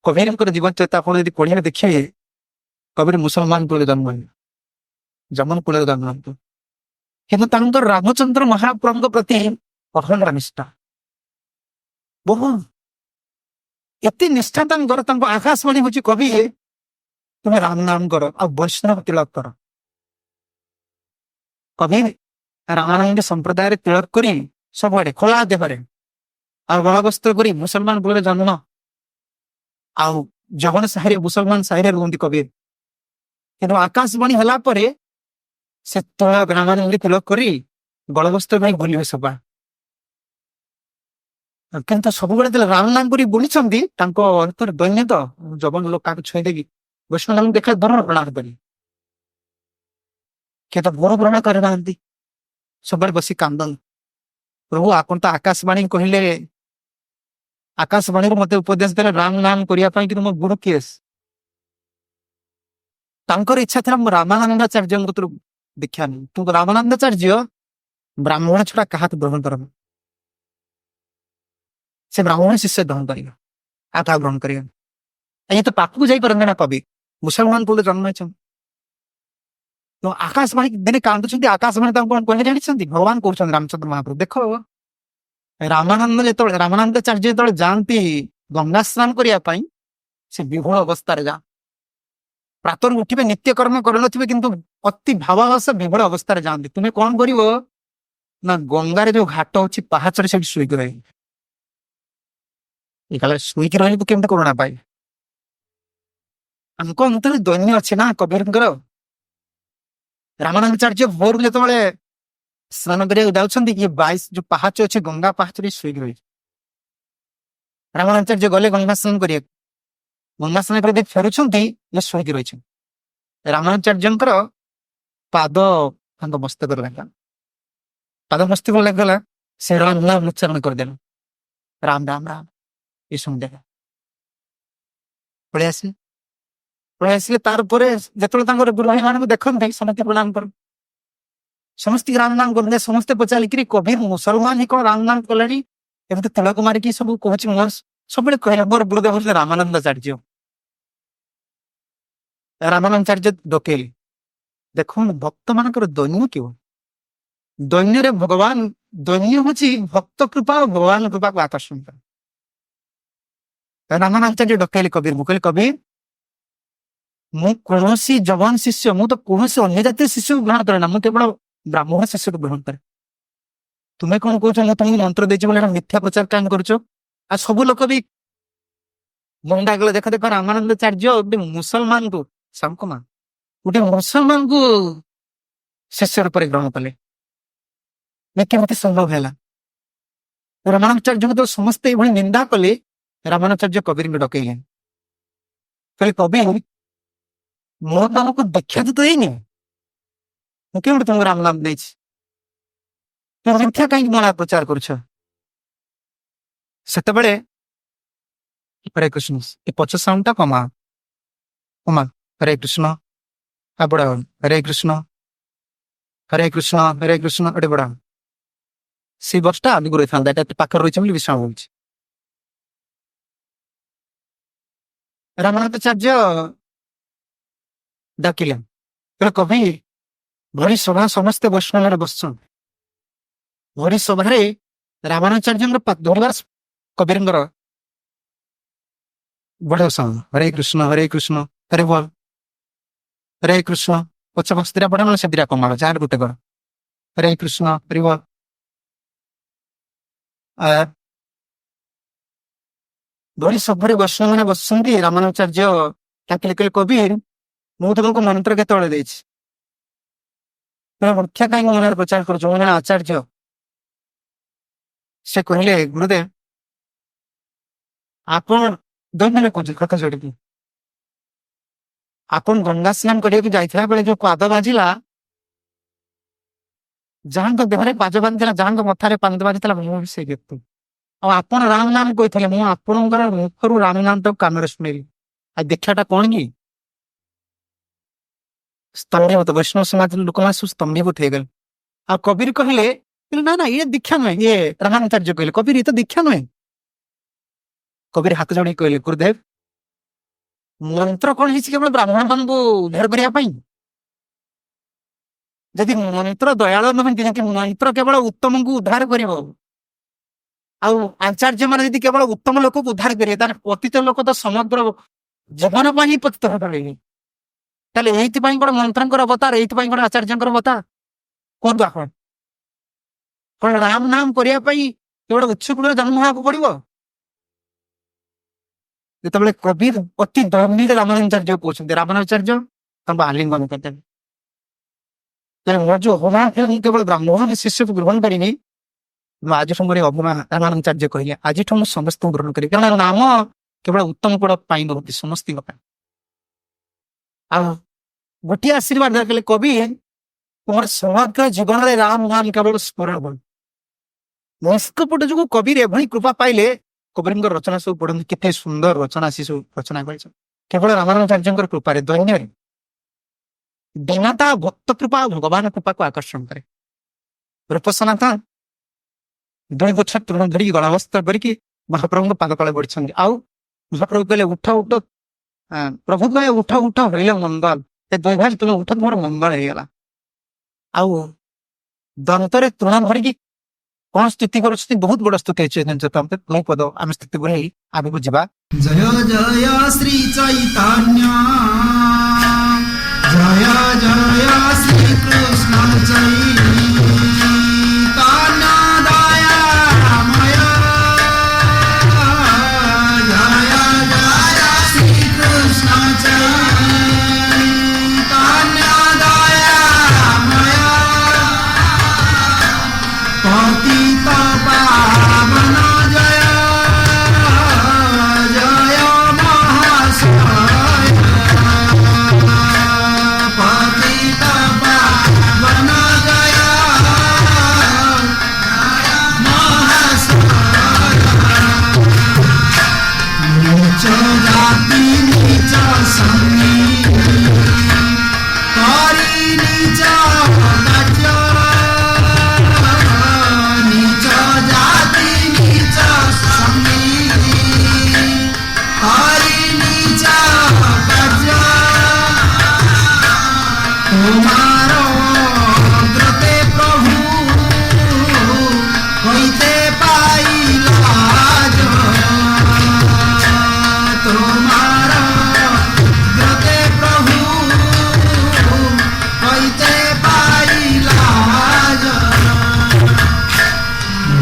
कबीर जीवन चरित आप पढ़िया देखिए कबीर मुसलमान कुल जन्म जमन कुल जन्म किंतु रामचंद्र महाप्रभु प्रति अखंड निष्ठा बहुत एत निष्ठा आकाशवाणी हूँ कवि तुम्हें राम नाम कर आ वैष्णव तिलक कर कवि रामानंद संप्रदाय तिलक कर सब खोला देहरे आ गल वस्त्र कर मुसलमान कुल जन्म आउ जगन साहिर मुसलमान साहिर रुहति कबीर କିନ୍ତୁ ଆକାଶବାଣୀ ହେଲା ପରେ ସେ ତଳ ରାମାନନ୍ଦୀ ତିଳକ କରି ଗଳବସ୍ତ୍ର ପାଇଁ ବୁଲିବେ ସଭା। କିନ୍ତୁ ସବୁବେଳେ ଯେତେବେଳେ ରାମ ନାମ କରି ବୁଲିଛନ୍ତି ତାଙ୍କ ଅନ୍ତର ଦୈନ୍ୟ ତ ଜବନ ଲୋକ କାହାକୁ ଛୁଇଁଦେବି ବୈଷ୍ଣବ ଦେଖା ଧର୍ମ ପ୍ରଣାମ କରି କିଏ ତ ମୋର ପ୍ରଣାମ କରିନାହାନ୍ତି ସବୁବେଳେ ବସି କାନ୍ଦନ୍ତି। ପ୍ରଭୁ ଆପଣ ତ ଆକାଶବାଣୀ କହିଲେ ଆକାଶବାଣୀରୁ ମତେ ଉପଦେଶ ଦେଲେ ରାମ ନାମ କରିବା ପାଇଁ, କିନ୍ତୁ ମୋ ଗୁରୁ କିଏ? ତାଙ୍କର ଇଚ୍ଛା ଥିଲା ମୁଁ ରାମାନନ୍ଦାଚାର୍ଯ୍ୟଙ୍କ କତରୁ ଦୀକ୍ଷା ନେବି, କିନ୍ତୁ ରାମାନନ୍ଦାଚାର୍ଯ୍ୟ ବ୍ରାହ୍ମଣ ଛଡା କାହାକୁ ଗ୍ରହଣ କରବ, ସେ ବ୍ରାହ୍ମଣ ଶିଷ୍ୟ ଗ୍ରହଣ କରିବ ଆଉ କାହା ଗ୍ରହଣ କରିବ। ଇଏ ତ ପାଖକୁ ଯାଇପାରନ୍ତି ନା କବି, ମୁସଲମାନ କୁଳରେ ଜନ୍ମ ହେଇଛନ୍ତି। ତ ଆକାଶବାଣୀ ଦିନେ କାନ୍ଦୁଛନ୍ତି, ଆକାଶବାଣୀ ତାଙ୍କୁ କଣ କହିଲେ ଜାଣିଛନ୍ତି? ଭଗବାନ କହୁଛନ୍ତି ରାମଚନ୍ଦ୍ର ମହାପ୍ରଭୁ ଦେଖ ରାମାନନ୍ଦାଚାର୍ଯ୍ୟ ଯେତେବେଳେ ଯାଆନ୍ତି ଗଙ୍ଗା ସ୍ନାନ କରିବା ପାଇଁ ସେ ବିଭୋଳ ଅବସ୍ଥାରେ ଯା ପ୍ରାତରୁ ଉଠିବେ ନିତ୍ୟକର୍ମ କରୁନଥିବେ କିନ୍ତୁ ଅତି ଭାବାଭାସ ବିଭୋଳ ଅବସ୍ଥାରେ ଯାଆନ୍ତି। ତୁମେ କଣ କରିବ ନା ଗଙ୍ଗାରେ ଯୋଉ ଘାଟ ଅଛି ପାହାଚରେ ସେଠି ଶୋଇକି ରହିବ। ଏ କାଳେ ଶୋଇକି ରହିବୁ କେମିତି କରୁଣା ପାଇବେ? ତାଙ୍କ ଅନ୍ତରରେ ଦୈନ୍ୟ ଅଛି ନା କବିରଙ୍କର। ରାମାନନ୍ଦାଚାର୍ଯ୍ୟ ଭୋରରୁ ଯେତେବେଳେ ସ୍ନାନ କରିବାକୁ ଯାଉଛନ୍ତି ଇଏ 22 ଯୋଉ ପାହାଚ ଅଛି ଗଙ୍ଗା ପାହାଚରେ ଶୋଇକି ରହିଛି। ରାମାନନ୍ଦାଚାର୍ଯ୍ୟ ଗଲେ ଗଙ୍ଗା ସ୍ନାନ କରିବାକୁ, ଗଙ୍ଗା ସ୍ନାନ କରି ଫେରୁଛନ୍ତି ଇଏ ଶୋଇକି ରହିଛନ୍ତି। ରାମାନନ୍ଦାଚାର୍ଯ୍ୟଙ୍କର ପାଦ ତାଙ୍କ ମସ୍ତକରେ ଲାଗିଲା, ପାଦ ମସ୍ତକ ଲାଗିଗଲା, ସେ ରାମ ନାମ ଉଚ୍ଚାରଣ କରିଦେଲେ ରାମ ରାମ ରାମ। ଏ ସନ୍ଧ୍ୟା ପଳେଇ ଆସିଲେ ତାରପରେ ଯେତେବେଳେ ତାଙ୍କର ଗୁରୁ ଭାଇମାନଙ୍କୁ ଦେଖନ୍ତି ସମସ୍ତେ ପ୍ରଣାମ କର, ସମସ୍ତେ ରାମ ନାମ କରନ୍ତି। ସମସ୍ତେ ପଚାରିକିରି କବିର ମୁସଲମାନ ହିଁ କଣ ରାମ ନାମ କଲେଣି, ଏମିତି ତିଳକ ମାରିକି ସବୁ କହୁଛି ମୋର ସବୁବେଳେ କହିଲା ମୋର ଗୁରୁଦେବ ହଉଥିଲେ ରାମାନନ୍ଦାଚାର୍ଯ୍ୟ। ରାମାନନ୍ଦାଚାର୍ଯ୍ୟ ଡକେଇଲେ ଦେଖୁନ ଭକ୍ତ ମାନଙ୍କର ଦୈନ୍ୟ କେଉଁ ଦୈନ୍ୟରେ ଭଗବାନ, ଦୈନ୍ୟ ହଉଛି ଭକ୍ତ କୃପା ଓ ଭଗବାନ କୃପାକୁ ଆକର୍ଷଣ କରେ। ରାମାନନ୍ଦାଚାର୍ଯ୍ୟ ଡକେଇଲେ କବିର, ମୁଁ କହିଲି କବିର ମୁଁ କୌଣସି ଜବାନ ଶିଷ୍ୟ, ମୁଁ ତ କୌଣସି ଅନ୍ୟ ଜାତୀୟ ଶିଷ୍ୟକୁ ଗ୍ରହଣ କରେ ନା, ମୁଁ କେବଳ ବ୍ରାହ୍ମଣ ଶିଷ୍ୟକୁ ଗ୍ରହଣ କରେ। ତୁମେ କଣ କହୁଛ ମୁଁ ତମକୁ ମନ୍ତ୍ର ଦେଇଛି ବୋଲି ମିଥ୍ୟା ପ୍ରଚାର କାହିଁ କରୁଛ? ଆଉ ସବୁ ଲୋକ ବି ମଣ୍ଡା ଗଲେ ଦେଖ ଦେଖ ରାମାନନ୍ଦାଚାର୍ଯ୍ୟ ଗୋଟେ ମୁସଲମାନକୁ ସାମକମା ଗୋଟେ ମୁସଲମାନକୁ ଶିଷ୍ୟ ରୂପରେ ଗ୍ରହଣ କଲେ, କେମିତି ସମ୍ଭବ ହେଲା? ରାମାନନ୍ଦାଚାର୍ଯ୍ୟଙ୍କୁ ତ ସମସ୍ତେ ଏଭଳି ନିନ୍ଦା କଲେ। ରାମାନନ୍ଦାଚାର୍ଯ୍ୟ କବିରଙ୍କୁ ଡକେଇଲେ, କହିଲେ କବି ମୁଁ ତମକୁ ଦୀକ୍ଷା ତ ଦେଇନି, ମୁଁ କେଉଁଠି ତମକୁ ରାମ ନାମ ଦେଇଛି, ମିଥ୍ୟା କାହିଁକି ମନା ପ୍ରଚାର କରୁଛ? ସେତେବେଳେ ହରେ କୃଷ୍ଣ ଏ ପଛ ସାଉଣ୍ଡ ଟା କମା ହରେ କୃଷ୍ଣ ବଡା ହରେ କୃଷ୍ଣ ହରେ କୃଷ୍ଣ ହରେ କୃଷ୍ଣ ଗୋଟେ ବଡା ସେଇ ବର୍ଷଟା ଆଗକୁ ରହିଥାନ୍ତା, ଏଟା ପାଖରେ ରହିଛି ବୋଲି ବିଶ୍ରାମ ହଉଛି। ରାମାନନ୍ଦାଚାର୍ଯ୍ୟ ଡାକିଲେ କବି ଭରି ସଭା ସମସ୍ତେ ବୈଷ୍ଣବରେ ବସଛନ୍, ଭରି ସଭାରେ ରାମାନନ୍ଦାଚାର୍ଯ୍ୟଙ୍କର ଧରିବାର କବିରଙ୍କର ବଡ ସାଉଣ୍ଡ ହରେ କୃଷ୍ଣ ହରେ ବୋଲ ହରେ କୃଷ୍ଣ ପଛ ପଛ ଦିଟା ପଡେ ମାନେ ସେ ଦିଟା କମାଳ ଯାହାର ଗୋଟେ କର ହରେ କୃଷ୍ଣ ହରେ ବୋଲ। ବଡି ସଭାରେ ବୈଷ୍ଣବମାନେ ବସୁଛନ୍ତି। ରାମାନନ୍ଦାଚାର୍ଯ୍ୟ ଡାକିଲେ କହିଲେ କବିର ମୁଁ ତମକୁ ମନ୍ତ୍ର କେତେବେଳେ ଦେଇଛି, ତମେ ମିଥ୍ୟା କାହିଁକି ମନରେ ପ୍ରଚାର କରୁଛ? ମୁଁ ଜଣେ ଆଚାର୍ଯ୍ୟ। ସେ କହିଲେ ଗୁରୁଦେବ ଆପଣ ଦୈନ୍ୟରେ କହୁଛନ୍ତି କଥା ଯୋଡ଼ିକି ଆପଣ ଗଙ୍ଗା ସ୍ନାନ କରିବାକୁ ଯାଇଥିବା ବେଳେ ଯୋଉ ପାଦ ବାଜିଲା, ଯାହାଙ୍କ ଦେହରେ ପାଦ ବାଜିଥିଲା, ଯାହାଙ୍କ ମଥାରେ ପାଦ ବାଜିଥିଲା ମୁଁ ବି ସେଇ ବ୍ୟକ୍ତି। ଆଉ ଆପଣ ରାମ ନାମ କହିଥିଲେ, ମୁଁ ଆପଣଙ୍କର ମୁଖରୁ ରାମ ନାମ ଟାକୁ କାନରେ ଶୁଣିଲି। ଆଉ ଦୀକ୍ଷାଟା କଣ କି? ସ୍ତମ୍ଭୀଭୂତ ବୈଷ୍ଣବ ସମାଜର ଲୋକମାନେ ସବୁ ସ୍ତମ୍ଭୀଭୂତ ହେଇଗଲେ। ଆଉ କବିର କହିଲେ ନା ନା ଇଏ ଦୀକ୍ଷା ନୁହେଁ, ଇଏ ରାମାନନ୍ଦାଚାର୍ଯ୍ୟ କହିଲେ କବିର ଇଏ ତ ଦୀକ୍ଷା ନୁହେଁ। କବିର ହାତ ଯୋଡିକି କହିଲେ ଗୁରୁଦେବ ମନ୍ତ୍ର କଣ ହେଇଛି କେବଳ ବ୍ରାହ୍ମଣ ମାନଙ୍କୁ ଉଦ୍ଧାର କରିବା ପାଇଁ? ଯଦି ମନ୍ତ୍ର ଦୟାଳୁ ନୁହେଁ, ଯଦି ମନ୍ତ୍ର କେବଳ ଉତ୍ତମଙ୍କୁ ଉଦ୍ଧାର କରିବ, ଆଉ ଆଚାର୍ଯ୍ୟ ମାନେ ଯଦି କେବଳ ଉତ୍ତମ ଲୋକକୁ ଉଦ୍ଧାର କରିବେ, ତାହେଲେ ପତିତ ଲୋକ ତ ସମଗ୍ର ଜୀବନ ପାଇଁ ହିଁ ପତିତ ହେବେ। ତାହେଲେ ଏଇଥିପାଇଁ କଣ ମନ୍ତ୍ରଙ୍କର ଅବତାର, ଏଇଥିପାଇଁ କଣ ଆଚାର୍ଯ୍ୟଙ୍କର ଅବତାର? କୁହନ୍ତୁ ଆପଣ, କଣ ରାମ ନାମ କରିବା ପାଇଁ କେବଳ ଉଚ୍ଚକୂଳରେ ଜନ୍ମ ହେବାକୁ ପଡିବ? ଯେତେବେଳେ କବିର ଅତି ଦୈନ୍ୟରେ ରାମାନନ୍ଦାଚାର୍ଯ୍ୟ କହୁଛନ୍ତି, ରାମାନନ୍ଦାଚାର୍ଯ୍ୟ आलिंगन करदेवे जो अभमान केवल ब्राह्मण शिष्य को ग्रहण करी आज अभमान रामानुचार्य कहले आज समस्त ग्रहण करी कारण नाम केवल उत्तम गुण पाई नती समस्त गोटे आशीर्वाद देखले कवि तुम्हार समग्र जीवन में राम नाम केवल स्मरण बन मस्कपट जो कवि एभली कृपा पाइले कवि रचना सब पढ़ते केते सुंदर रचना सी सब रचना कर केवल रामानुचार्य कृपा दैन्य देनाता भक्त कृपा भगवान कृपा को आकर्षण करे रूपसनाथा दुई गछ तृण धरिकी गणावस्था करके महाप्रभु पाद तले बढ़ी आउ महाप्रभु कहले उठ उठ प्रभु कहे उठ उठ हरिल मंगल ए दुई भाई तुम उठ मोर मंगल होगा आउ दंतरे तृण धरिकी कौन स्तुति कर बहुत बड़ स्तुति मो पद आम स्तुति कर आगे जावा जय जय श्री चैतन्य जय जय श्री कृष्ण चैतन्य दयामय जय जय श्री कृष्ण चैतन्य दयामय पतित पावन जय जय महाशय पतित पावन जय महाशय नीच जाति नीच संगी करी नीच राज्य नीच जाति नीच संगी करी नीच कार्य तुम्हार अग्रते प्रभु होइते पाइला तुम्हार अग्रते प्रभु होइते पाइला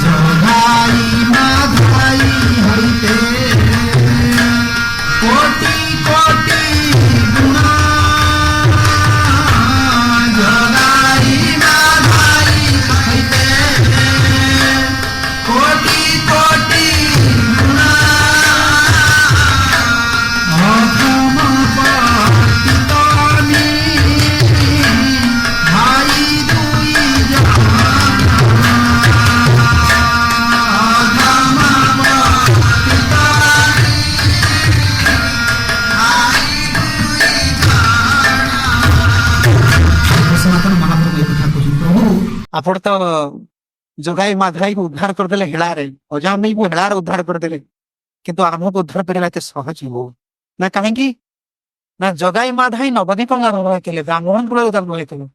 जगाई माधाई होइते कोटि कोटि गुणा जगाई माधाई होइते कोटि कोटि गुणा अधम पतितानि भाई दुई जन सनातन महाप्रभु एक कथा कहते प्रभु आपण तो जगाई माधवाई को उद्धार करदे हेलारे अजामी को हेलार उद्धार करदे किंतु आमको उद्धार करना एते सहज हो ना कहीं ना जगाई माधवाई नवदीप के ब्राह्मण कुल रही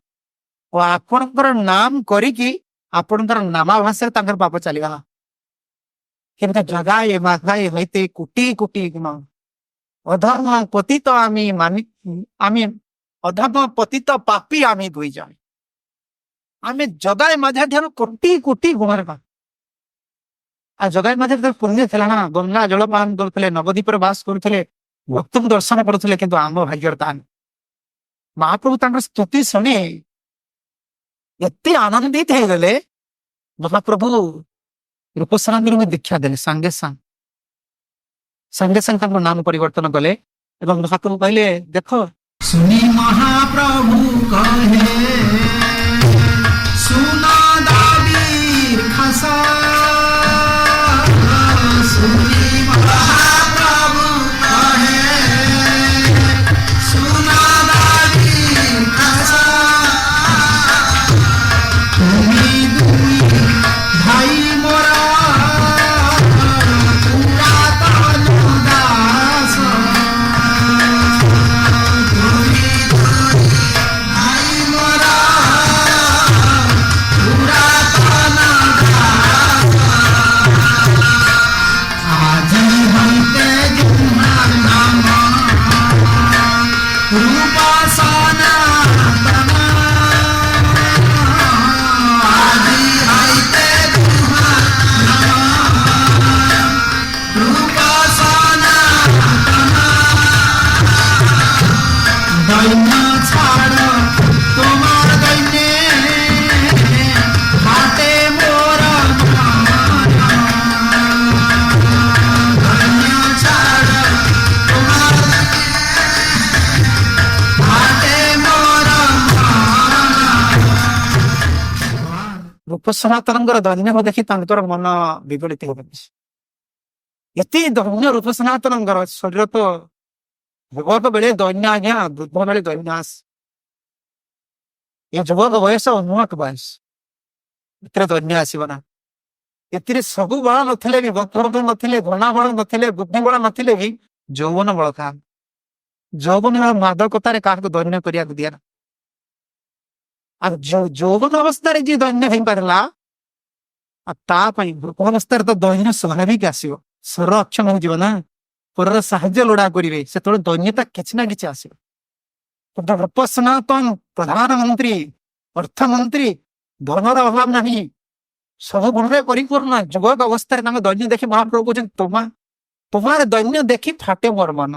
और आपणकर नाम करिकी आपणकर नामाभाषा तांकर पाप चलीगला किंतु जगाई माधवाई होते कोटि कोटि गुण अधर्म पतित आमी अधर्म पतित पापी आमी दुई जाए आमे जगाई माधव ध्यान कोटि कोटि गुण आ जगाई माधव पुण्य थिला ना गंगा जलपान करते नवदीप बास करते भक्त दर्शन करते किंतु आम भाग्यर दान महाप्रभु तांकर स्तुति शुणी एते आनंदित हो गले महाप्रभु रूपसनांदर में दीक्षा देले संगे संग नाम परिवर्तन कले एवं महाप्रभु कहले देखो सुनी महाप्रभु कहे सुना दाबीर खसा सुनी महाप्रभु कहे सुना दाबीर खसा तुम्ही दुई भाई मोरा पुरातन दास तुम्ही दुई भाई मोरा रूप सनातन धन्य को देखी मन विगलित हो ये धन्य रूप सनातन शरीर तो युवक बेले दैन्य आज्ञा वृद्ध बेले दैन्यास ये युवक बयस उन्मक बयस दैन्य आसबना ए सब बल नथिले भी वक्र नथिले घना बल नथिले बुद्धि बल नथिले भी यौवन बल था यौवन मादकतार क्या दैन्य करिया दिया यौवन अवस्था जी दैन्य हो पारा वृद्धावस्था तो दैन्य स्वाभाविक आसो स्वर अक्षम हो ना पर साहाଯ୍य लोड़ा करेंगे से दैन्यता किसी ना कि आस रूप सनातन प्रधानमंत्री अर्थमंत्री धनर अभाव नहीं सब गुण परिपूर्ण युवक अवस्था दैन्य देखी महाप्रभु कहते तुम्हारे दैन्य देखी फाटे मोर मन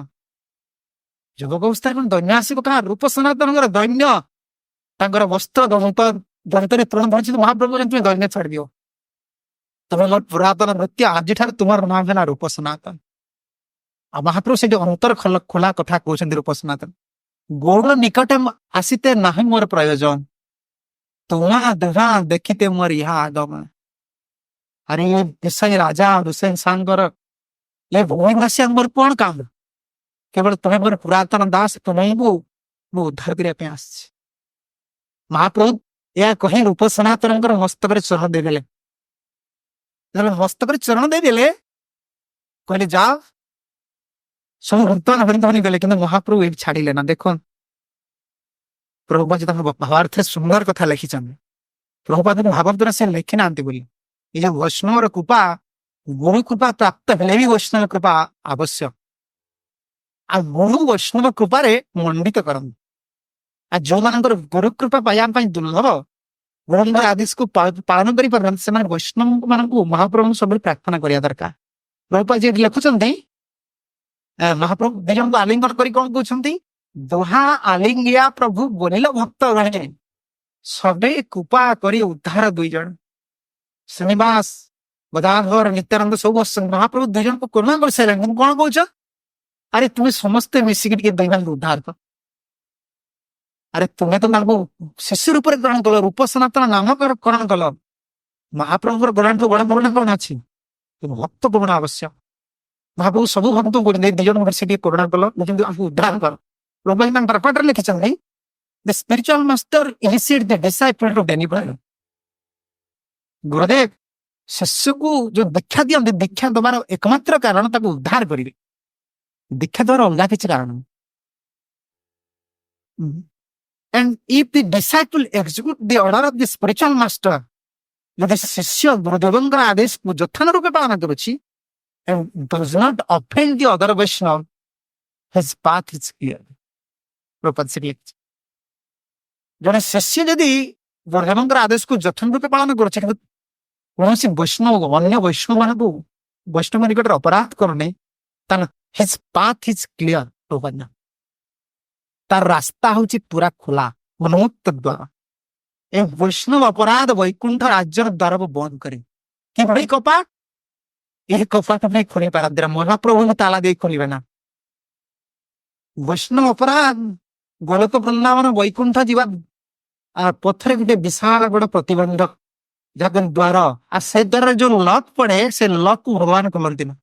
युवक अवस्था दैन्य आसो क्या रूप सनातन दैन्य वस्त्र दंत तृण धरती महाप्रभु तुम्हें दैन्य छाड़ दियो तुम मोर पुरातन नृत्य आज तुम्हार नाम है रूप सनातन आ महाप्रभु से अंतर खोला कथा कहते रूप सनातन गोड़ निकट आसीते ना मोर प्रयोजन तुम्हारा देहा देखीते मोर यह आगम अरे ये विषय राजा विषय सांगर ये भूमिवासी मोर कौन काम केवल तुम्हें मोर पुरातन दास तुम्हें मु उद्धार करने आस महाप्रभु यह कही रूप सनातन मस्तक चरण देदेले मस्तक चरण देदेले कहले जा सब वृंदावन वृंदावन गले कि महाप्रभु ये छाड़िले ना देख प्रभुपाद भावार्थ सुंदर कथा लिखिं प्रभुपाद भाव द्वारा से लिखि ना ये वैष्णव कृपा गुरु कृपा प्राप्त हेले भी वैष्णव कृपा आवश्यक आ गुरु वैष्णव कृपा मंडित करन आ जो मान गुरु कृपा पाइबा दुर्लभ गुरु आदेश को पालन कर वैष्णव मान महाप्रभु सब प्रार्थना करने दरकार प्रभुपाद जी लिखुं महाप्रभु दिजन को आलिंगन करी कौन कहते दोहा आलिंगिया प्रभु बोलिल भक्त गणे सबे कृपा करी उद्धार दुई जन श्रीनिवास गदाधर नित्यानंद सब महाप्रभु दुईजन को करुणा कर सारे कौन कौच अरे तुम्हें समस्ते मिसिक उद्धार कर अरे तुम्हें तो शिष्य रूप ग्रहण कल रूप सनातन नामकरण कल महाप्रभु ग्रहण तो बड़ा बड़ा कौन अच्छी भक्त करुणा आवश्यक महाप्रभु सब भक्त को निज करुणा कल उद्धार कर प्रभु लिखि the spiritual master initiate the disciple to deliver गुरुदेव शिष्य को जो दीक्षा दिखते दीक्षा दबार एकमात्र कारण उद्धार करेंगे दीक्षा द्वारा अलग किसी कारण and if the disciple execute the order of the spiritual master यदि शिष्य गुरुदेव आदेश को यथान रूपे पालन करुच्ची and does not offend the other Vaishnava, his path is clear. Prabhupada said it. जने शिष्य यदि गुरुदेव आदेश को यथान रूपे पालन करुच्छे कौन वैष्णव अन्य वैष्णव मान को वैष्णव निकट अपराध करने his path is clear. Prabhupada तार रास्ता हूँ पूरा खोला उन्मुक्त द्वार ए वैष्णव अपराध वैकुंठ राज्य द्वार को बंद करे कि भाई कपाट यह कपाट नहीं खोले पारा दे महाप्रभु ने ताला दे खोलिबे ना वैष्णव अपराध गोलक वृंदावन वैकुंठ जीवा पथरे गोटे विशाल बड़ प्रतिबंधक जगन द्वार आ से द्वारा जो लक पड़े से लक को भगवान खोलती ना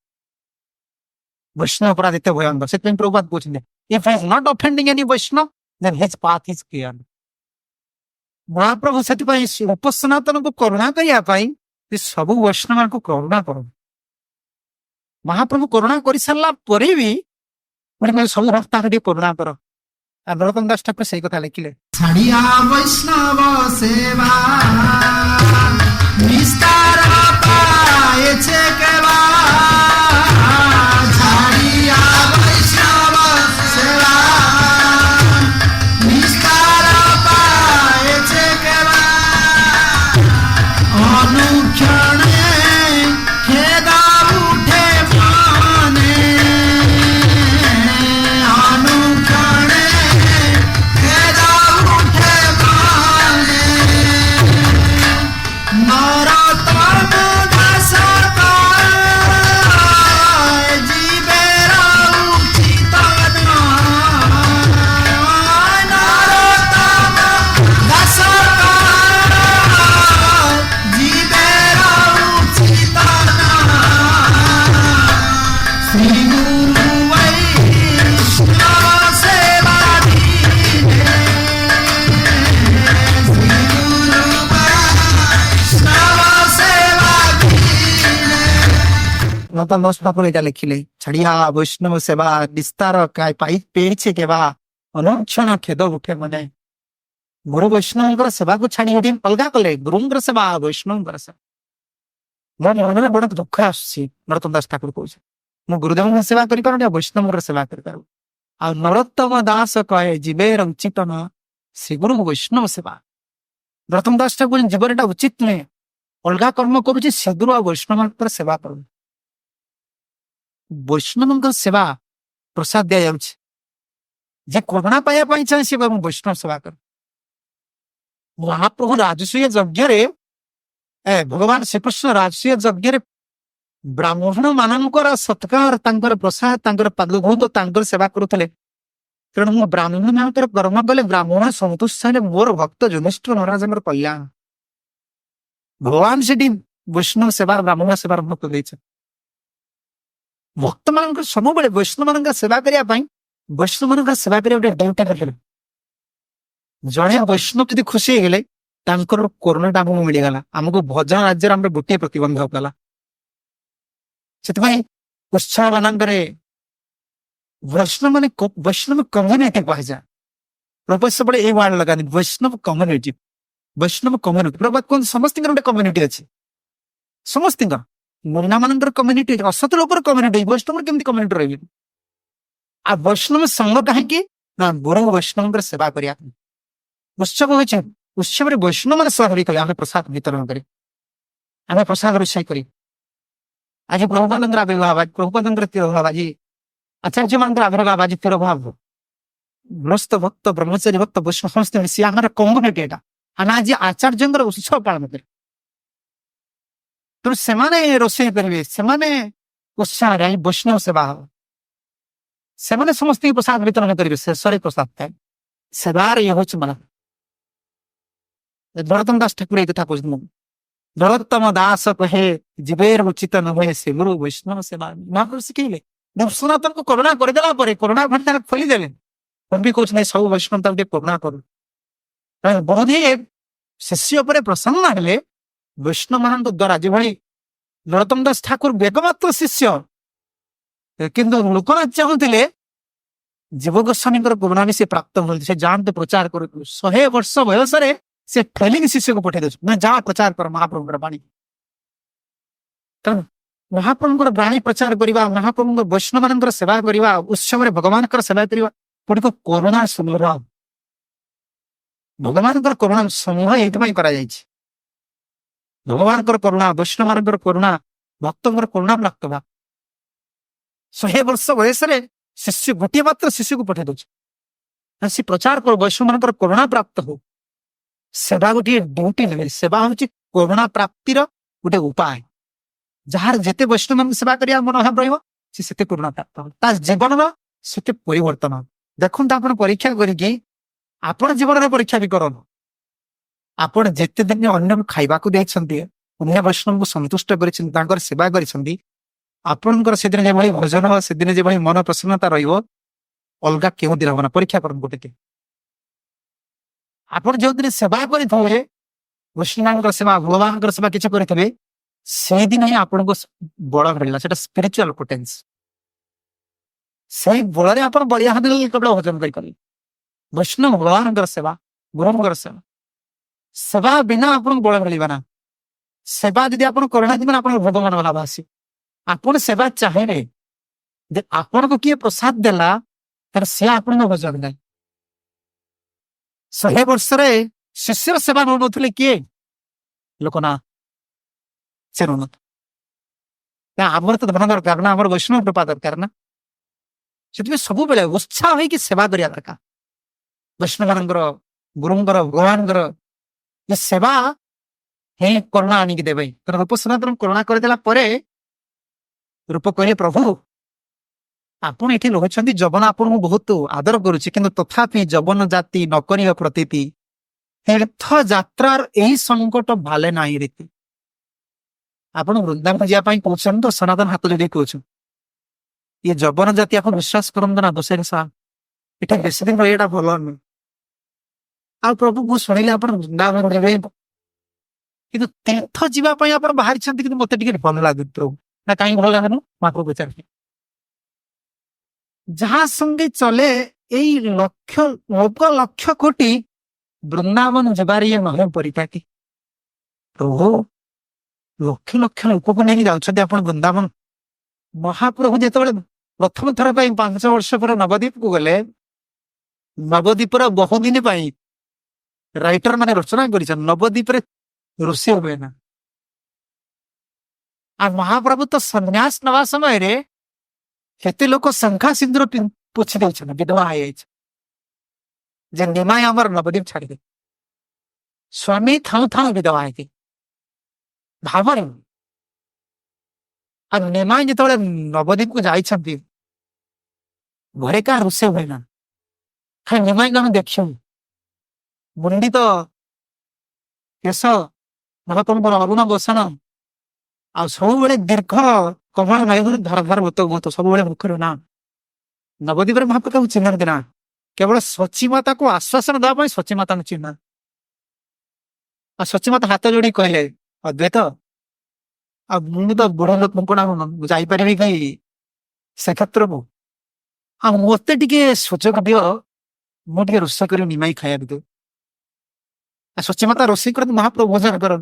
वैष्णव अपराध इतने भयंकर से प्रभुपाद पूछते if I not offending any Vaishnava then his path is clear Mahaprabhu से रूप सनातन को करुणा करने सब वैष्णव को करुणा कर महाप्रभु करुणा कर सारा भी सब रास्ता करुणा कर नरोत्तम दास ठाकुर से कथा लिखिले छड़िया वैष्णव सेवा निस्तार पाएछे केवा छड़िया वैष्णव सेवा निस्तार पाएछे केवा अनुक्षणे खेदा उठे माने अनुक्षणे खेदा उठे माने नरोत्तम दास का श्री गुरु वैष्णव सेवा दीने श्री गुरु वैष्णव सेवा दीने नौतन दोष ठाकुर এটা লিখিলে छड़िया वैष्णव सेवा विस्तार काय पाई पेचे केवा अनुक्षण खेद उठे मने गुरु वैष्णव सेवा को छाड़ी हटी अलगा कले गुरुंकर सेवा वैष्णव सेवा मन मन बड़ दुख आसी नरोत्तम दास ठाकुर कह गुरुदेव सेवा कर वैष्णव सेवा कर नरोत्तम दास कहे जीवेर उचित न श्री गुरु वैष्णव सेवा नरोत्तम दास ठाकुर जीवन एटा उचित नुहे अलगा कर्म करुचे से गुरु आ वैष्णव सेवा कर वैष्णव सेवा प्रसाद दि जाउछि जे करुणा पाइबा चाहे से वैष्णव सेवा कर महाप्रभु राजसूय यज्ञ भगवान श्रीकृष्ण राजसूय यज्ञ ब्राह्मण मानकर सत्कार तांकर प्रसाद तांकर पादभूत तांकर सेवा करुले तेणु मो ब्राह्मण मानकर कर्म कले ब्राह्मण संतुष्ट हेले मोर भक्त युधिष्ठिर महाराज कल्याण भगवान से वैष्णव सेवा ब्राह्मण सेवा आरंभ कर भक्त मान सब वैष्णव मान सेवा करने वैष्णव मान सेवा करने जड़े वैष्णव जी खुशी होगले कोरोना आमको मिलगला आमको भजन राज्य गोटे प्रतिबंधक गला से उत्साह मान वैष्णव मान वैष्णव कम्युनिटी कह जाए प्रभु सब ये वार्ड लगा वैष्णव कम्युनिटी प्रभु कौन समस्त गोटे कम्युनिटी अच्छे समस्त मुना मान कम्युनिटी असत लोकर कम्युनिटी वैष्णव केमती कम्युनिटी रही आ वैष्णव संग कहीं ना गुरु वैष्णव सेवा करिया उत्सव होइछे उत्सव रे वैष्णव मान सहरी कले आमे प्रसाद वितरण करी आमे प्रसाद रोषाई करी आज प्रभुपादंकर आविर्भाव आज प्रभुपादंकर तिरोभाव आज आचार्य मान आविर्भाव आज तिरोभाव ग्रस्त भक्त ब्रह्मचारी भक्त वैष्णव समस्त मिसी आमर कम्युनिटी एटा आमे आज आचार्य उत्सव पालन करी तो सेमाने रोषाई करिवे सेमाने उत्साह रे वैष्णव सेवा हो सेमाने समस्त प्रसाद वितरण करिवे शेषरे प्रसाद थाए सेवार ये होछ मन नरोत्तम दास ठाकुर ये कथा कहते नरोत्तम दास कहे जीवेर उचित न हुए से गुरु वैष्णव सेवा महापुरुष शिखेले सनातन को करुणा करदेला करुणा भंडार खोली देवे हम भी कहते सब वैष्णव तक करुणा करू बोधे शिष्य पर प्रसन्न हेले वैष्णव मान द्वारा जो नरोत्तम दास ठाकुर बेगमात्र शिष्य किंतु लोकनाथ चाहूले जीव गोस्वामी करुणा भी से प्राप्त होती से जानते प्रचार कर 100 वर्ष बयस से ठेलिंग शिष्य को पठे दे जहाँ प्रचार कर महाप्रभु बाणी महाप्रभु बाणी प्रचार करवा महाप्रभु वैष्णव मान सेवा करवा उत्सव भगवान सेवा करवा गोटे करुणा समूह भगवान करुणा समूह ये भगवान करुणा वैष्णव मान करुणा भक्त करुणा प्राप्त हुआ 100 वर्ष बयस शिष्य गोटे मात्र शिष्य को पठे दे प्रचार कर वैष्णव मान करुणा प्राप्त हो सेवा गोटे ड्यूटी नहीं सेवा हूँ करुणा प्राप्तिर गोटे उपाय जार जिते वैष्णव मान सेवा करिया मनोभाव रही करुणा प्राप्त हो जीवन से परिवर्तन देखो आप परीक्षा करके आपण जीवन में परीक्षा भी करो आपण जिते दिन अन्य खाइबा को देखते अन्य वैष्णव को संतुष्ट कर सेवा कर से दिन भजन से दिन जो मन प्रसन्नता रलगा क्यों दिन हम परीक्षा कर गोटे आप जो दिन सेवा करें वैष्णव सेवा भगवान सेवा किसी करेंगे से दिन ही आपको बल मिलला से स्पिरिचुअल पोटेंस से बल आप बलिया केवल भजन करें वैष्णव भगवान सेवा गुरु सेवा सेवा बिना आप बल मिलना सेवा जब आप करना आप भगवान लाभ आस आपन सेवा चाहे आपन को किए प्रसाद देला से आप भजन दे 100 वर्ष शिष्य सेवा नौले किए लोकनाथ से नौन आमर तो धन दरकार ना आम वैष्णव कृपा दरकार ना से सब बेले उत्साह हो सेवा करिया दरकार वैष्णव मान गुरुंर भगवान सेवा हे करुणा आनिक देवे रूप सनातन करुणा करदेला रूप कहे प्रभु आपण ये रोचंती जवन आपन बहुत आदर करुच्ची किंतु तथापि जवन जाति नकर प्रतीति तीर्थ यात्रार यही संकट भाले ना रीति आप वृंदावन जावाई कहते तो सनातन हाथ जोड़ी कहूँ ये जवन जाति आप विश्वास करते ना दशहरी साहब एटा बेसी दिन रहा भल नुह आ प्रभु को शुणिले आप वृंदावन देवे कि तीर्थ जावाई आप बाहरी कि मत भल लगे प्रभु ना कहीं भल लगे महाप्रभु पचार जहाँ संगे चले यही लक्ष लोक लक्ष कोटी वृंदावन जबार ये नहे परिपाटी प्रभु लक्ष लक्ष लोक को नहीं जाऊँ आप वृंदावन महाप्रभु जो प्रथम थर 5 वर्ष पर नवद्वीप को गले नवद्वीपर बहुदिन राइटर माने रचना कर नवद्वीप रोषे हुए ना आ महाप्रभु तो संन्यास नवा समय रे हेते लोक शंखा सिंदूर पोछि दे विधवा जे निमाय आमर नवद्वीप छाड़ी दे स्वामी थाऊ थाऊ विधवा है भावर आ निमाय जो नवद्वीप को जाइछंती घरे का रोषे हुए ना खाली निमाय को देख मुंडी तो केश महाप्रभु अरुण बसन आ सब दीर्घ कमल भाई धर धर मत सब मुखर ना नवद्वीप महाप्रभु चिन्ह देना केवल सची माता को आश्वासन देवाई सची माता चिन्ह आ सची माता हाथ जोड़ी कहले अद्वैत आ मुझे तो बुढ़ लोक जापरि कहीं से क्षेत्र को आ मत सुजोग दियो मुझे रोष कर निमाई खाया दे सची माता रोषे कर महाप्रभु भोजन कर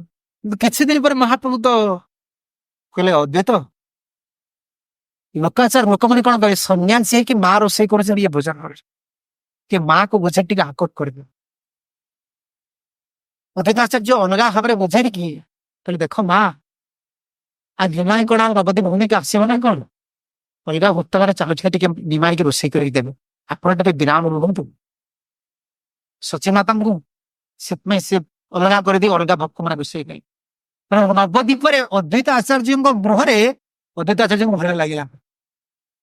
किसी दिन पर महाप्रभु तो कहले अद्वैत लोकाचार लोक मैंने कौन कहे सन्यासी है कि माँ रोषे कर भोजन कर माँ को बुझे टी आकोट कर अद्वैताचार्य अलगा भाव में बुझे कि देख माँ आ निमाई कौन नवद्वीप भूमि के आसब ना कौन अलग भक्त चलुचे निमाई की रोषे करदे आप विराम रुहतु सची माता को से अलग कर अलग भक्त मैंने रोषे कहीं नवद्वीप अद्वैत आचार्य गृह अद्वैत आचार्य को भल लगे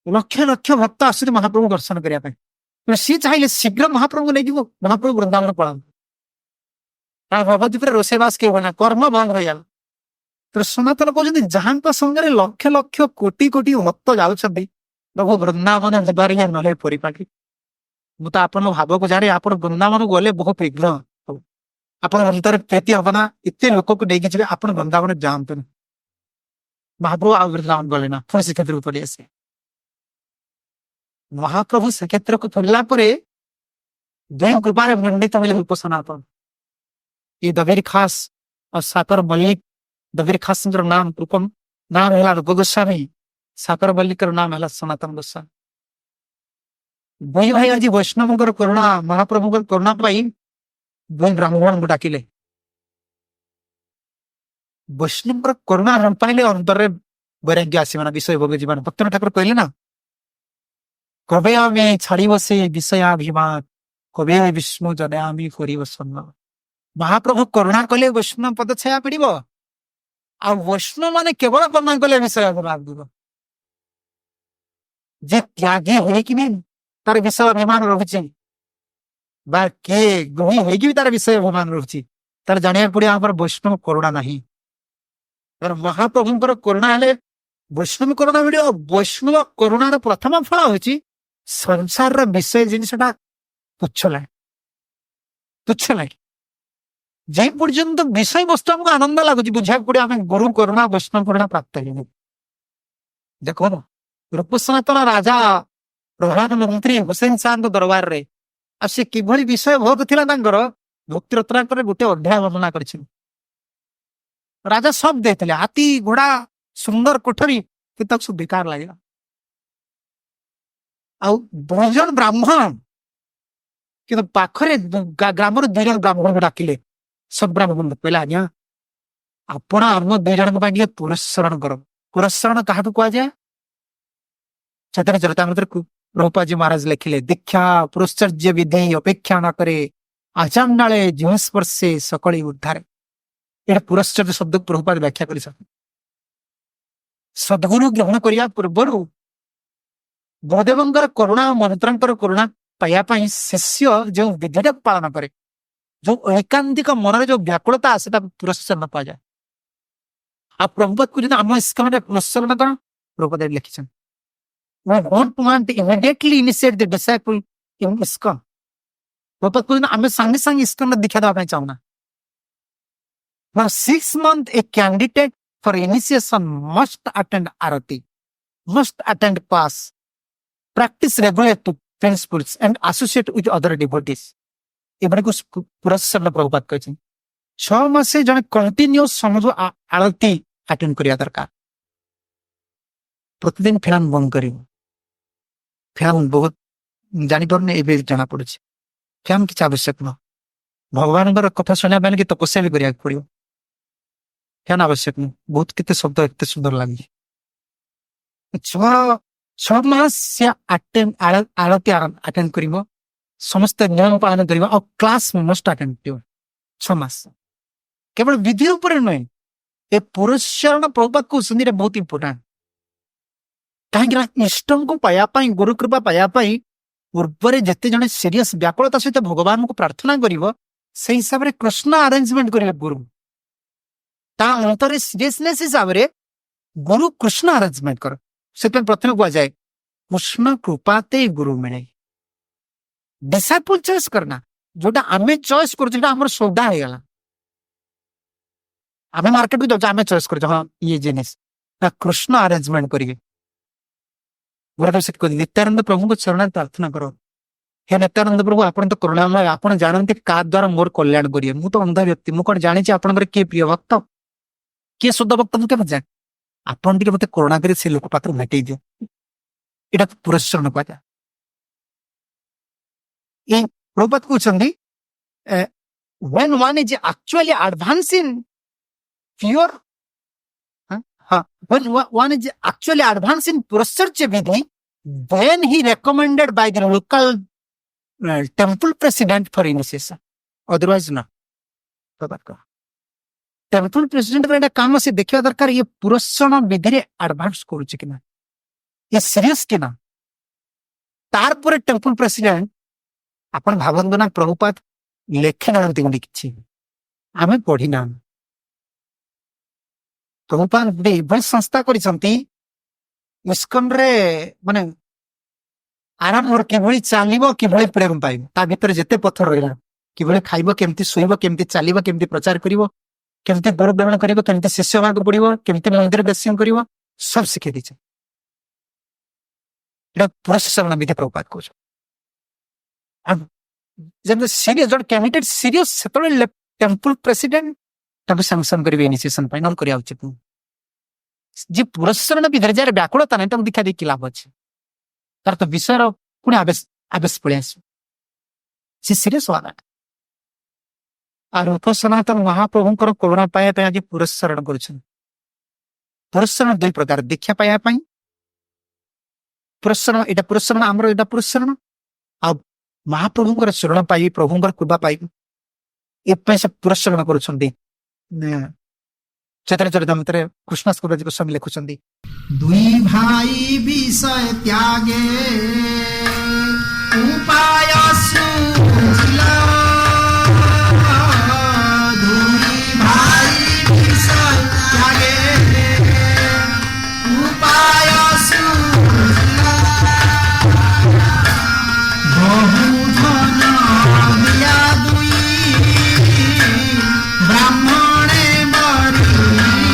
लक्ष लक्ष भक्त आस महाप्रभु दर्शन करने सी चाहिए शीघ्र महाप्रभु नहीं जीव महाप्रभु वृंदावन पड़ा नवद्वीप रोषेवास के होना कर्म बंद हो गया तो सनातन कहते जहाँ संगे लक्ष लक्ष कोटी कोटी भक्त जाऊँगी प्रभु वृंदावन जबार नहे परिपाटी मुझे आप भाव को जाने आप वृंदावन गले बहुत विघ्न आप अंतर प्रीति हम ना इतने लोक को लेकिन चले आप वृंदावन जातु महाप्रभु आ वृंदावन गले ना पुणी श्रीक्षेत्र को चली आसे महाप्रभु श्रीक्षेत्र को चलला कृपा मंडित मिले रूप सनातन ये दबेरी खास और साकर मल्लिक दबेरी खास नाम रूपम नाम है रूप गोस्वामी साकर मल्लिक नाम है सनातन गोस्वामी भाई आज वैष्णव करुणा महाप्रभु करुणा पाई दुई ब्राह्मण को डाकिले वैष्णव करुणा न पाइले अंतर वैराग्य आसना विषय भोग जीवन भक्त ठाकुर कहले ना कबे आमे छाड़ी बसे विषयाभिमान कबे विष्णु जनामी करी वसन्न महाप्रभु करुणा कले वैष्णव पद छाया पड़ब आ वैष्णव माने केवल करुणा कले विषयाभिमान दीब जे त्यागी है कि नहीं तार विषय अभिमान रही बा के गृही होगी तार विषय अभिमान रही तार जाना पड़े आम वैष्णव करुणा नहीं महाप्रभु करुणा हेले वैष्णव करुणा मिल वैष्णव करुणार प्रथम फल हूँ संसार विषय जिनसा तुच्छ लगे तुच्छ लगे जे पर्यंत विषय वस्तु आमको आनंद लगुच बुझा पड़े आम गुरु करुणा वैष्णव करुणा प्राप्त हो देखो रूप सनातन राजा प्रधानमंत्री हुसैन शाह दरबार रे से किभली विषय भोग थिला भक्ति रत्नाकर गोटे अध्याय वर्णना कर राजा सब देते हाथी घोड़ा सुंदर कोठरी कि सब बेकार लगे आजन ब्राह्मण कि पाखरे ग्राम दुई ब्राह्मण को डाकिले सब ब्राह्मण कहले आज्ञा आपण आम दुई जन पुरस्रण कर पुरस्रण क्या कह जाए चरितामृत प्रभुपाद जी महाराज लिखिले दीक्षा पुरस्चर्य विधि अपेक्षा न करे आचांडाले जीव स्पर्शे सकली उद्धार ये पुरस्चर्य शब्द प्रभुपाद व्याख्या कर सद्गुरु ग्रहण करने पूर्वर बलदेव करुणा मंत्र करुणा पाइबापी शिष्य जो विधि पालन करे जो एकांतिक मन जो व्याकुलता से पुरस्कार पा जाए आ प्रभुपाद को आम स्कूल पुरस्कार कौन Prabhupada लिखिं We don't want to immediately initiate the disciple in ISKCON. Prabhupada कहते हैं, हमें संगे संग ISKCON में दिखा देना चाहना. Now 6 months a candidate for initiation must attend Arati, must attend class, practice regular principles and associate with other devotees. ଏମାନେ କୁ ପୁରସ୍କାର ପ୍ରଭୁପାତ କହିଛନ୍ତି 6 ମାସେ ଜଣେ କଣ୍ଟିନ୍ୟୁଅସ୍ ସମଜ ଆଳତୀ ଆଟେଣ୍ଡ କରିବା ଦରକାର. ପ୍ରତିଦିନ ଫେରାନ ବନ୍ଦ କରିବ. ଫ୍ୟାନ ବହୁତ ଜାଣିପାରୁନି ଏବେ ଜଣା ପଡୁଛି. ଫ୍ୟାନ କିଛି ଆବଶ୍ୟକ ନୁହଁ. ଭଗବାନଙ୍କର କଥା ଶୁଣିବା ପାଇଁ କି ତପସ୍ୟା ବି କରିବାକୁ ପଡିବ. ଫ୍ୟାନ ଆବଶ୍ୟକ ନୁହଁ. ବହୁତ କେତେ ଶବ୍ଦ ଏତେ ସୁନ୍ଦର ଲାଗୁଛି. 6 ମାସ ସେ ଆଳତୀ ଆଟେଣ୍ଡ କରିବ. ସମସ୍ତ ନିୟମ ପାଳନ କରିବା ଆଉ କ୍ଲାସ ମଷ୍ଟ ଆଟେଣ୍ଡ କରିବ. 6 ମାସ କେବଳ ବିଧି ଉପରେ ନୁହେଁ. ଏ ପୁରସ୍କାର ପ୍ରଭୁପାତ କହୁଛନ୍ତି ବହୁତ ଇମ୍ପୋର୍ଟାଣ୍ଟ. କାହିଁକି ନା ଇଷ୍ଟଙ୍କୁ ପାଇବା ପାଇଁ ଗୁରୁ କୃପା ପାଇବା ପାଇଁ ପୂର୍ବରେ ଯେତେ ଜଣେ ସିରିୟସ୍ ବ୍ୟାକୁଳତା ସହିତ ଭଗବାନଙ୍କୁ ପ୍ରାର୍ଥନା କରିବ ସେଇ ହିସାବରେ କୃଷ୍ଣ ଆରେଞ୍ଜମେଣ୍ଟ କରିବେ ଗୁରୁ. ତା ଅନ୍ତରେ ସିରିୟସନେସ୍ ହିସାବରେ ଗୁରୁ କୃଷ୍ଣ ଆରେଞ୍ଜମେଣ୍ଟ କର. ସେଥିପାଇଁ ପ୍ରଥମେ କୁହାଯାଏ କୃଷ୍ଣ କୃପାତେ ଗୁରୁ ମିଳେ. ଡିସାଇପଲ୍ ଚଏସ୍ କରନା. ଯୋଉଟା ଆମେ ଚଏସ୍ କରୁଛୁ ସେଟା ଆମର ସୌଦା ହେଇଗଲା. ଆମେ ମାର୍କେଟକୁ ଯାଉଛୁ ଆମେ ଚଏସ୍ କରୁଛୁ ହଁ ଇଏ ଜିନିଷ କୃଷ୍ଣ ଆରେଞ୍ଜମେଣ୍ଟ କରିବେ. ନିତ୍ୟାନନ୍ଦ ପ୍ରଭୁଙ୍କ ଚରଣରେ ପ୍ରାର୍ଥନା କର. ହେ ନିତ୍ୟାନନ୍ଦ ପ୍ରଭୁ ଆପଣ ତ କରୁଣାମୟ, ଆପଣ ଜାଣନ୍ତି କାହା ଦ୍ୱାରା ମୋର କଲ୍ୟାଣ କରିବେ. ମୁଁ ତ ଅନ୍ଧ ବ୍ୟକ୍ତି, ମୁଁ କଣ ଜାଣିଛି ଆପଣଙ୍କର କିଏ ପ୍ରିୟ ଭକ୍ତ କିଏ ଶୁଦ୍ଧ ଭକ୍ତ ମୁଁ କେମିତି ଜାଣେ? ଆପଣ ଟିକେ ମତେ କରୁଣା କରି ସେ ଲୋକ ପାଖରୁ ଭେଟେଇ ଦିଅ. ଏଇଟା ପୁରସ୍କାର କୁହାଯାଏ. ଏଇ ପ୍ରଭୁପାତ କହୁଛନ୍ତି when one is actually advancing pure when one is actually advancing Purasarcha Vidhi, then he recommended by the local temple president for initiation. Otherwise, no. Temple president पर काम से देखिए दरकार ये पुरस्कार विधि एडवांस करूचे कि ना ये सीरियस कि ना तार पर टेम्पल प्रेसिडेंट अपन भावंतु ना प्रभुपाद लेखे नांती गुडी किछि आमे पढ़ी ना प्रभुपाद बड़ी संस्था करिसंती इस्कन रे माने आराम और किभଳି ଚାଲିବ କିଭଳି ପ୍ରେମ ପାଇବ ତା ଭିତରେ ଯେତେ ପଥର ରହିଲା କିଭଳି ଖାଇବ କେମିତି ଶୋଇବ କେମିତି ଚାଲିବ କେମିତି ପ୍ରଚାର କରିବ କେମିତି ଗୁରୁ ଗ୍ରହଣ କରିବ କେମିତି ଶିଷ୍ୟ ହେବାକୁ ପଡିବ କେମିତି ମନ୍ଦିର ଦର୍ଶନ କରିବ ସବୁ ଶିଖେଇ ଦେଇଛି. ଏଟା ପୁରସ୍କାର ବିଧି ପ୍ରଭୁପାଦ କହୁଛ. ଯେମିତି ସିରିୟସ୍ ଜଣେ କ୍ୟାଣ୍ଡିଡେଟ୍ ସିରିୟସ୍ ସେତେବେଳେ ଟେମ୍ପଲ ପ୍ରେସିଡେଣ୍ଟ ତାଙ୍କୁ ସାଂସନ କରିବେ ଇନିସିଏସନ ପାଇଁ ନହେଲେ କରିବା ଉଚିତ ନୁହେଁ. ଯେ ପୁରସ୍କାର ବିଧିରେ ଯାହାର ବ୍ୟାକୁଳତା ନାହିଁ ତାଙ୍କୁ ଦେଖା ଦେଇକି ଲାଭ ଅଛି. ତାର ତ ବିଷୟର ପୁଣି ଆବେଶ ପଳେଇ ଆସିବ. ସେ ସିରିୟସ୍ ହବା ଦରକାର. আর সনাতন মহাপ্রভুঙ্কর করুণা পাইয়া ପାଇଁ ଆଜି ପୁରସ୍କାର କରୁଛନ୍ତି. ପୁରସ୍କାର ଦୁଇ ପ୍ରକାର ଦୀକ୍ଷା ପାଇବା ପାଇଁ ପୁରସ୍କାର ଏଇଟା ପୁରସ୍କାର ଆମର ଏଇଟା ପୁରସ୍କାର ଆଉ ମହାପ୍ରଭୁଙ୍କର ଶରଣ ପାଇ ପ୍ରଭୁଙ୍କର କୃପା ପାଇ ଏପାଇଁ ସେ ପୁରସ୍କାର କରୁଛନ୍ତି. ଚୈତନ୍ୟ ଚରିତାମୃତରେ କୃଷ୍ଣ ସ୍କନ୍ଦ ଗୋସ୍ୱାମୀ ଲେଖୁଛନ୍ତି दुई भाई विषय त्यागे उपाय सूझिला दुई भाई विषय त्यागे उपाय सूझिला बहु धन दिया दुई ब्राह्मणे बरिला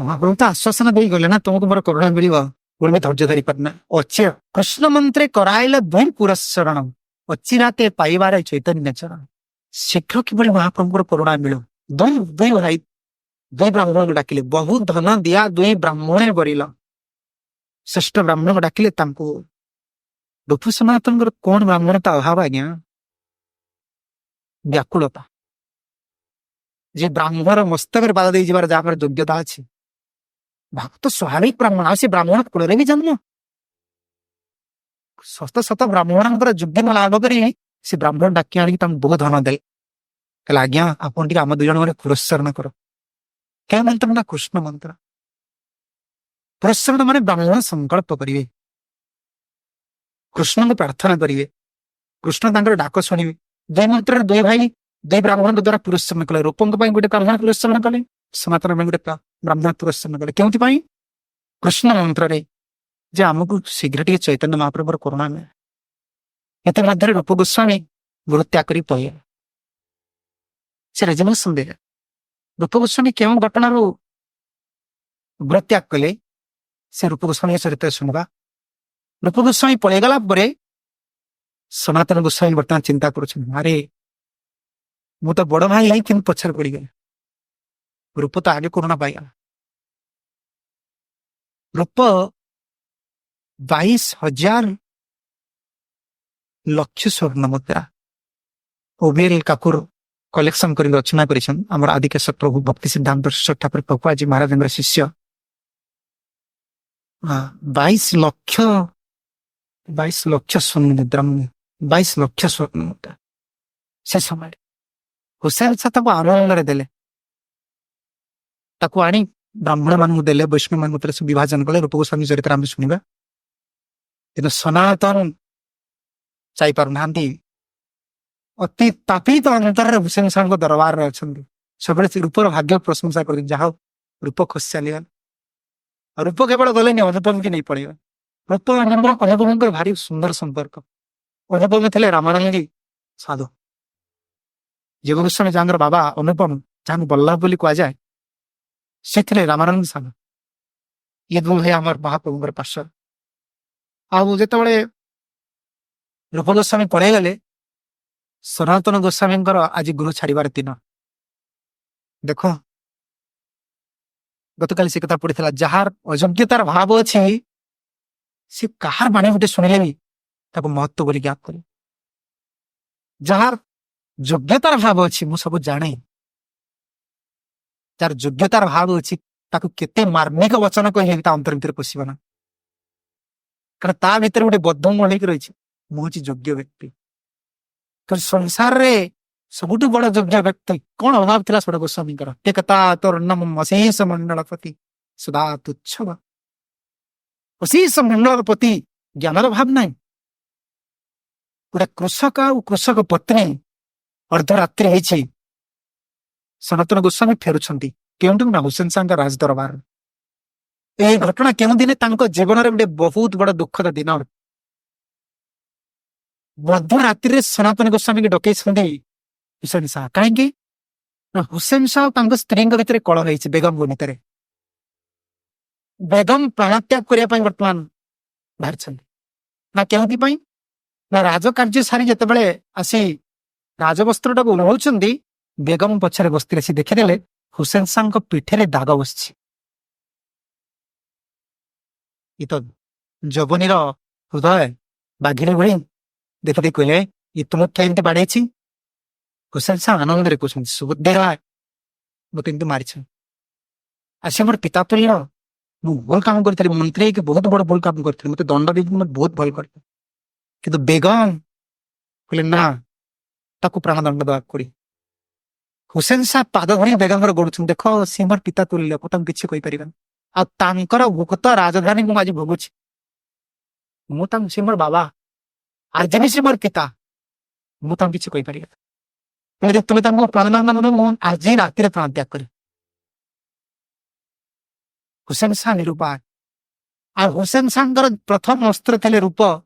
ମହାପ୍ରଭୁ ତ ଆଶ୍ୱାସନ ଦେଇଗଲେ ନା ତୁମକୁ ମୋର କରୁଣା ମିଳିବ ପୁଣି ଧୈର୍ଯ୍ୟ ଧରି ପାରୁନା. ଅଚି କୃଷ୍ଣ ମନ୍ତ୍ରେ କରାଇଲେ ଦୁଇ ପୁରସ୍କରଣ ଅଚିରାତେ ପାଇବାରେ ଚୈତନ୍ୟ ଚରଣ. शीघ्र किभଳି महाप्रभुଙ୍କର କରୁଣା ମିଳୁ। ଦୁଇ ଦୁଇ ଭାଇ ଦୁଇ ବ୍ରାହ୍ମଣଙ୍କୁ ଡାକିଲେ, ବହୁତ ଧନ ଦିଆ ଦୁଇ ବ୍ରାହ୍ମଣେ ବରିଲ। ଶ୍ରେଷ୍ଠ ବ୍ରାହ୍ମଣଙ୍କୁ ଡାକିଲେ, ତାଙ୍କୁ ରୂପ ସନାତନଙ୍କର କଣ ବ୍ରାହ୍ମଣତା ଅଭାବ ଆଜ୍ଞା, ବ୍ୟାକୁଳତା। ଯେ ବ୍ରାହ୍ମଣର ମସ୍ତକରେ ପାଦ ଦେଇ ଯିବାର ଯାହା ଯୋଗ୍ୟତା ଅଛି, ଭକ୍ତ ସ୍ୱାଭାବିକ ବ୍ରାହ୍ମଣ, ଆଉ ସେ ବ୍ରାହ୍ମଣ କୂଳରେ ବି ଜନ୍ମ। ଶତ ଶତ ବ୍ରାହ୍ମଣଙ୍କର ଯୋଗ୍ୟତା ଲାଭ କରି ସେ ବ୍ରାହ୍ମଣ ଡାକି ଆଣିକି ତାଙ୍କୁ ବହୁତ ଧନ ଦେଲେ। କହିଲେ ଆଜ୍ଞା ଆପଣ ଟିକେ ଆମ ଦୁଇ ଜଣ ମାନେ ପୁରସ୍କରଣ କର। କେଉଁ ମନ୍ତ୍ର ନା କୃଷ୍ଣ ମନ୍ତ୍ର। ପୁରସ୍କରଣ ମାନେ ବ୍ରାହ୍ମଣ ସଂକଳ୍ପ କରିବେ, କୃଷ୍ଣଙ୍କୁ ପ୍ରାର୍ଥନା କରିବେ, କୃଷ୍ଣ ତାଙ୍କର ଡାକ ଶୁଣିବେ। ଦୁଇ ମନ୍ତ୍ରରେ ଦୁଇ ଭାଇ ଦୁଇ ବ୍ରାହ୍ମଣଙ୍କ ଦ୍ୱାରା ପୁରସ୍କରଣ କଲେ। ରୂପଙ୍କ ପାଇଁ ଗୋଟେ ବ୍ରାହ୍ମଣ ପୁରସ୍କରଣ କଲେ, ସନାତନ ପାଇଁ ଗୋଟେ ବ୍ରାହ୍ମଣ ପୁରସ୍କରଣ କଲେ। କେଉଁଥିପାଇଁ? କୃଷ୍ଣ ମନ୍ତ୍ରରେ ଯେ ଆମକୁ ଶୀଘ୍ର ଟିକେ ଚୈତନ୍ୟ ମହାପ୍ରଭୁର କରୁଣା ମିଳେ। ଏତେ ମଧ୍ୟରେ ରୂପ ଗୋସ୍ୱାମୀ ଗୃହତ୍ୟାଗ କରି ପଳେଇଲେ। ସେ ରେଜିଗ୍ନେସନ ଦେଲେ। ରୂପ ଗୋସ୍ୱାମୀ କେଉଁ ଘଟଣାରୁ ଗୃହତ୍ୟାଗ କଲେ ସେ ରୂପ ଗୋସ୍ୱାମୀ ଚରିତ୍ର ଶୁଣିବା। ରୂପ ଗୋସ୍ୱାମୀ ପଳେଇଗଲା ପରେ ସନାତନ ଗୋସ୍ୱାମୀ ବର୍ତ୍ତମାନ ଚିନ୍ତା କରୁଛନ୍ତି, ଆରେ ମୁଁ ତ ବଡ ଭାଇ ହେଇ କିନ୍ତୁ ପଛରେ ପଡିଗଲି। ରୂପ ତ ଆଗେ କରୁଣା ପାଇଗଲା। ରୂପ 22,000 ଲକ୍ଷ ସ୍ୱର୍ଣ୍ଣ ମୁଦ୍ରା ଓବିଏଲ କାକୁର କଲେକ୍ସନ କରି ରଚନା କରିଛନ୍ତି ଆମର ଆଦିକେଶବ ପ୍ରଭୁ ଭକ୍ତି ସିଦ୍ଧାନ୍ତ ଠାକୁର ପ୍ରଭୁପାଦଜୀ ମହାରାଜଙ୍କର ଶିଷ୍ୟ। 22 ଲକ୍ଷ ସ୍ୱର୍ଣ୍ଣ ମୁଦ୍ରା, 22 ଲକ୍ଷ ସ୍ୱର୍ଣ୍ଣ ମୁଦ୍ରା ସେ ସମୟରେ ହୁସେନ ଶାହ ତାକୁ ଆନନ୍ଦରେ ଦେଲେ। ତାକୁ ଆଣି ବ୍ରାହ୍ମଣ ମାନଙ୍କୁ ଦେଲେ, ବୈଷ୍ଣବ ମାନଙ୍କ ଭିତରେ ସେ ବିଭାଜନ କଲେ। ରୂପ ଗୋସ୍ୱାମୀ ଚରିତ୍ର ଆମେ ଶୁଣିବା। କିନ୍ତୁ ସନାତନ ଯାଇପାରୁନାହାନ୍ତି। ଅତି ତାପିତ ଅନ୍ତରରେ ହୁସେନ ଶାହଙ୍କ ଦରବାରରେ ଅଛନ୍ତି। ସବୁବେଳେ ସେ ରୂପର ଭାଗ୍ୟ ପ୍ରଶଂସା କରୁଛନ୍ତି, ଯାହା ହଉ ରୂପ ଖସି ଚାଲିଗଲା। ଆଉ ରୂପ କେବଳ ଗଲେନି, ଅନୁପମକି ନେଇ ପଳେଇଗଲେ। ରୂପ ଅନୁପମଙ୍କର ଭାରି ସୁନ୍ଦର ସମ୍ପର୍କ। ଅନୁପମ ଥିଲେ ରାମାନନ୍ଦୀ ସାଧୁ। ଜୀବ ଗୋସ୍ୱାମୀ ଯାହାଙ୍କର ବାବା ଅନୁପମ, ଯାହାଙ୍କୁ ବଲ୍ଲଭ ବୋଲି କୁହାଯାଏ, ସେ ଥିଲେ ରାମାନନ୍ଦ ସାଧୁ। ଇଏ ଦୁଇ ଭାଇ ଆମର ମହାପ୍ରଭୁଙ୍କର ପାର୍ଶ୍ୱ। ଆଉ ଯେତେବେଳେ ରୂପ ଗୋସ୍ୱାମୀ ପଳେଇଗଲେ, ସନାତନ ଗୋସ୍ୱାମୀଙ୍କର ଆଜି ଗୃହ ଛାଡିବାର ଦିନ। ଦେଖ ଗତକାଲି ସେ କଥା ପଡିଥିଲା, ଯାହାର ଅଯୋଗ୍ୟତାର ଭାବ ଅଛି ସେ କାହାର ବାଣୀ ଗୋଟେ ଶୁଣିଲେ ବି ତାକୁ ମହତ୍ଵ ବୋଲି ଜ୍ଞାପ କରେ। ଯାହାର ଯୋଗ୍ୟତାର ଭାବ ଅଛି, ମୁଁ ସବୁ ଜାଣେ, ଯାହାର ଯୋଗ୍ୟତାର ଭାବ ଅଛି ତାକୁ କେତେ ମାର୍ମିକ ବଚନ କହିଲେ ତା ଅନ୍ତର ଭିତରେ ପଶିବ ନା। କାରଣ ତା ଭିତରେ ଗୋଟେ ବଦ୍ଧ ହେଇକି ରହିଛି, ମୁଁ ହଉଛି ଯୋଗ୍ୟ ବ୍ୟକ୍ତି। କାରଣ ସଂସାରରେ ସବୁଠୁ ବଡ ଯୋଗ୍ୟ ବ୍ୟକ୍ତି କଣ ଅଭାବ ଥିଲା ଷୋଡ ଗୋସ୍ୱାମୀଙ୍କର? ଏକତା ତୋର୍ଣ୍ଣମ ଅଶେଷ ମଣ୍ଡଳପତି ସୁଧା ତୁଚ୍ଛବ। ଅଶେଷ ମଣ୍ଡଳପତି ଜ୍ଞାନର ଭାବ ନାହିଁ। ଗୋଟେ କୃଷକ ଆଉ କୃଷକ ପତ୍ନୀ ଅର୍ଦ୍ଧରାତ୍ରି ହେଇଛି, ସନାତନ ଗୋସ୍ୱାମୀ ଫେରୁଛନ୍ତି କେଉଁଠୁ ନା ହୁସେନ ଶାହଙ୍କ ରାଜ ଦରବାର। ଏହି ଘଟଣା କେଉଁ ଦିନେ ତାଙ୍କ ଜୀବନରେ ଗୋଟେ ବହୁତ ବଡ ଦୁଃଖଦ ଦିନ। ମଧ୍ୟରାତ୍ରିରେ ସନାତନ ଗୋସ୍ୱାମୀକି ଡକେଇଛନ୍ତି ହୁସେନ ଶାହ। କାହିଁକି ନା ହୁସେନ ଶାହ ତାଙ୍କ ସ୍ତ୍ରୀଙ୍କ ଭିତରେ କଳହ ହେଇଛି, ବେଗମଙ୍କ ଭିତରେ। ବେଗମ ପ୍ରାଣତ୍ୟାଗ କରିବା ପାଇଁ ବର୍ତ୍ତମାନ ବାହାରିଛନ୍ତି। ନା କେଉଁଥିପାଇଁ ନା ରାଜକାର୍ଯ୍ୟ ସାରି ଯେତେବେଳେ ଆସି ରାଜବସ୍ତ୍ରଟାକୁ ଓହ୍ଲାଉଛନ୍ତି, ବେଗମ ପଛରେ ବସିଥିଲେ। ସେ ଦେଖିଦେଲେ ହୁସେନ ଶାହଙ୍କ ପିଠରେ ଦାଗ ବସିଛି। ଇ ତ ଯବନୀର ହୃଦୟ ବାଘିଣୀ ଭଳି ଦେଖି ଦେଖି କହିଲେ, ଇ ତୁମକୁ କେମିତି ବାଡେଇଛି? ହୁସେନ ଶାହ ଆନନ୍ଦରେ କହୁଛନ୍ତି, ସୁବୁଦ୍ଧି ରାୟ ମୋତେ ଏମିତି ମାରିଛ। ଆସି ମୋର ପିତା ତୁଲ୍ୟ, ମୁଁ ଭଲ କାମ କରିଥିଲି, ମନ୍ତ୍ରୀ ହେଇକି ବହୁତ ବଡ ଭୁଲ କାମ କରିଥିଲି, ମୋତେ ଦଣ୍ଡ ଦେଇକି ମୋତେ ବହୁତ ଭଲ କରିଥିଲେ। କିନ୍ତୁ ବେଗମ କହିଲେ ନା, ତାକୁ ପ୍ରାଣଦଣ୍ଡ ଦେବାକୁ ପଡି। ହୁସେନ ଶାହ ପାଦ ଧରି ବେଗମର ଗଡୁଛନ୍ତି, ଦେଖ ସେ ମୋର ପିତା ତୁଲ୍ୟ, ମୁଁ ତାଙ୍କୁ କିଛି କହିପାରିବନି। ଆଉ ତାଙ୍କର ଭୁକ୍ତ ରାଜଧାନୀ ମୁଁ ଆଜି ଭୋଗୁଛି। ମୁଁ ତାଙ୍କୁ, ସେ ମୋର ବାବା, ଆଜି ବି ସେ ମୋର ପିତା, ମୁଁ ତାଙ୍କୁ କିଛି କହିପାରିବି। ତୁମେ ତାଙ୍କୁ ପ୍ରାଣଦଣ୍ଡ, ମୁଁ ଆଜି ରାତିରେ ପ୍ରାଣ ତ୍ୟାଗ କରି। ହୁସେନ ଶାହ ନିରୁପାୟ। ଆଉ ହୁସେନ ଶାହଙ୍କର ପ୍ରଥମ ଅସ୍ତ୍ର ଥିଲେ ରୂପ।